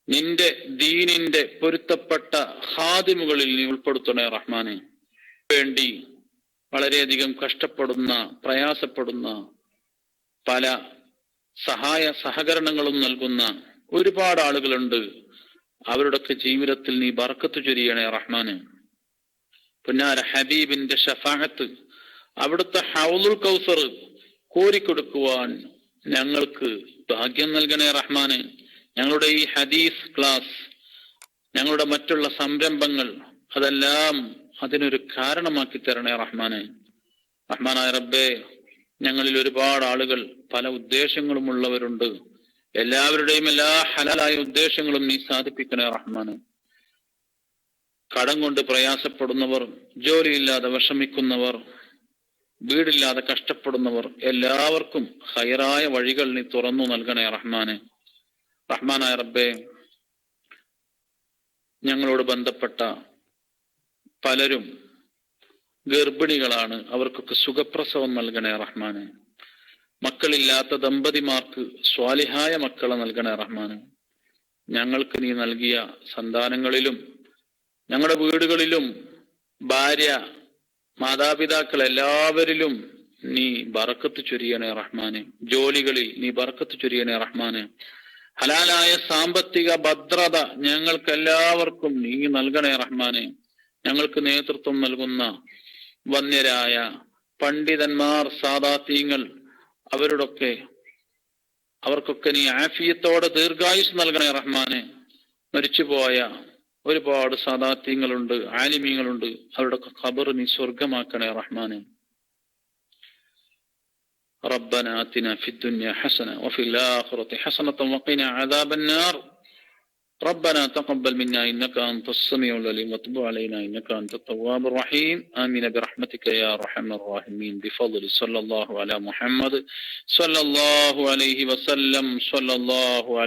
നിന്റെ ദീനിന്റെ പൊരുത്തപ്പെട്ട ഖാദിമുകളിൽ നീ ഉൾപ്പെടുത്തണേ റഹ്മാനെ. വേണ്ടി വളരെയധികം കഷ്ടപ്പെടുന്ന, പ്രയാസപ്പെടുന്ന, പല സഹായ സഹകരണങ്ങളും നൽകുന്ന ഒരുപാട് ആളുകളുണ്ട്. അവരുടെയൊക്കെ ജീവിതത്തിൽ നീ ബർക്കത്ത് ചൊരിയണേ റഹ്മാനെ. പുന്നാര ഹബീബിന്റെ ഷഫാഅത്ത്, അവിടുത്തെ ഹൗലുൽ കൗസർ കോരിക്കൊടുക്കുവാൻ ഞങ്ങൾക്ക് ഭാഗ്യം നൽകണേ റഹ്മാനെ. ഞങ്ങളുടെ ഈ ഹദീസ് ക്ലാസ്, ഞങ്ങളുടെ മറ്റുള്ള സംരംഭങ്ങൾ, അതെല്ലാം അതിനൊരു കാരണമാക്കി തരണേ റഹ്മാനെ. റഹ്മാനായ റബ്ബേ, ഞങ്ങളിൽ ഒരുപാട് ആളുകൾ പല ഉദ്ദേശങ്ങളും ഉള്ളവരുണ്ട്. എല്ലാവരുടെയും എല്ലാ ഹലാലായ ഉദ്ദേശങ്ങളും നീ സാധിപ്പിക്കണേ റഹ്മാനെ. കടം കൊണ്ട് പ്രയാസപ്പെടുന്നവർ, ജോലിയില്ലാതെ വിഷമിക്കുന്നവർ, വീടില്ലാതെ കഷ്ടപ്പെടുന്നവർ, എല്ലാവർക്കും ഹൈറായ വഴികൾ നീ തുറന്നു നൽകണേ റഹ്മാനെ. റഹ്മാനായ റബ്ബേ, ഞങ്ങളോട് ബന്ധപ്പെട്ട പലരും ഗർഭിണികളാണ്, അവർക്കൊക്കെ സുഖപ്രസവം നൽകണേ റഹ്മാനെ. മക്കളില്ലാത്ത ദമ്പതിമാർക്ക് സ്വാലിഹായ മക്കളെ നൽകണേ റഹ്മാനെ. ഞങ്ങൾക്ക് നീ നൽകിയ സന്താനങ്ങളിലും ഞങ്ങളുടെ വീടുകളിലും ഭാര്യ, മാതാപിതാക്കൾ എല്ലാവരിലും നീ ബർക്കത്ത് ചൊരിയണേ റഹ്മാനെ. ജോലികളിൽ നീ ബർക്കത്ത് ചൊരിയണേ റഹ്മാനെ. ഹലാലായ സാമ്പത്തിക ഭദ്രത ഞങ്ങൾക്ക് എല്ലാവർക്കും നീ നൽകണേ റഹ്മാനെ. ഞങ്ങൾക്ക് നേതൃത്വം നൽകുന്ന വന്യരായ പണ്ഡിതന്മാർ, സാദാത്യങ്ങൾ, അവർക്കൊക്കെ നീ ആഫിയത്തോടെ ദീർഘായുസ് നൽകണേ റഹ്മാനെ. മരിച്ചുപോയ ഒരുപാട് സാദാത്യങ്ങളുണ്ട്, ആലിമീങ്ങളുണ്ട്, അവരുടെയൊക്കെ ഖബർ നീ സ്വർഗമാക്കണേ റഹ്മാനെ. ربنا آتنا في الدنيا حسنة وفي الآخرة حسنة وقنا عذاب النار. ربنا تقبل منا إنك أنت السميع العليم وتب علينا إنك أنت التواب الرحيم. آمين برحمتك يا أرحم الراحمين. بفضل صلى الله على محمد صلى الله عليه وسلم. صلى الله عليه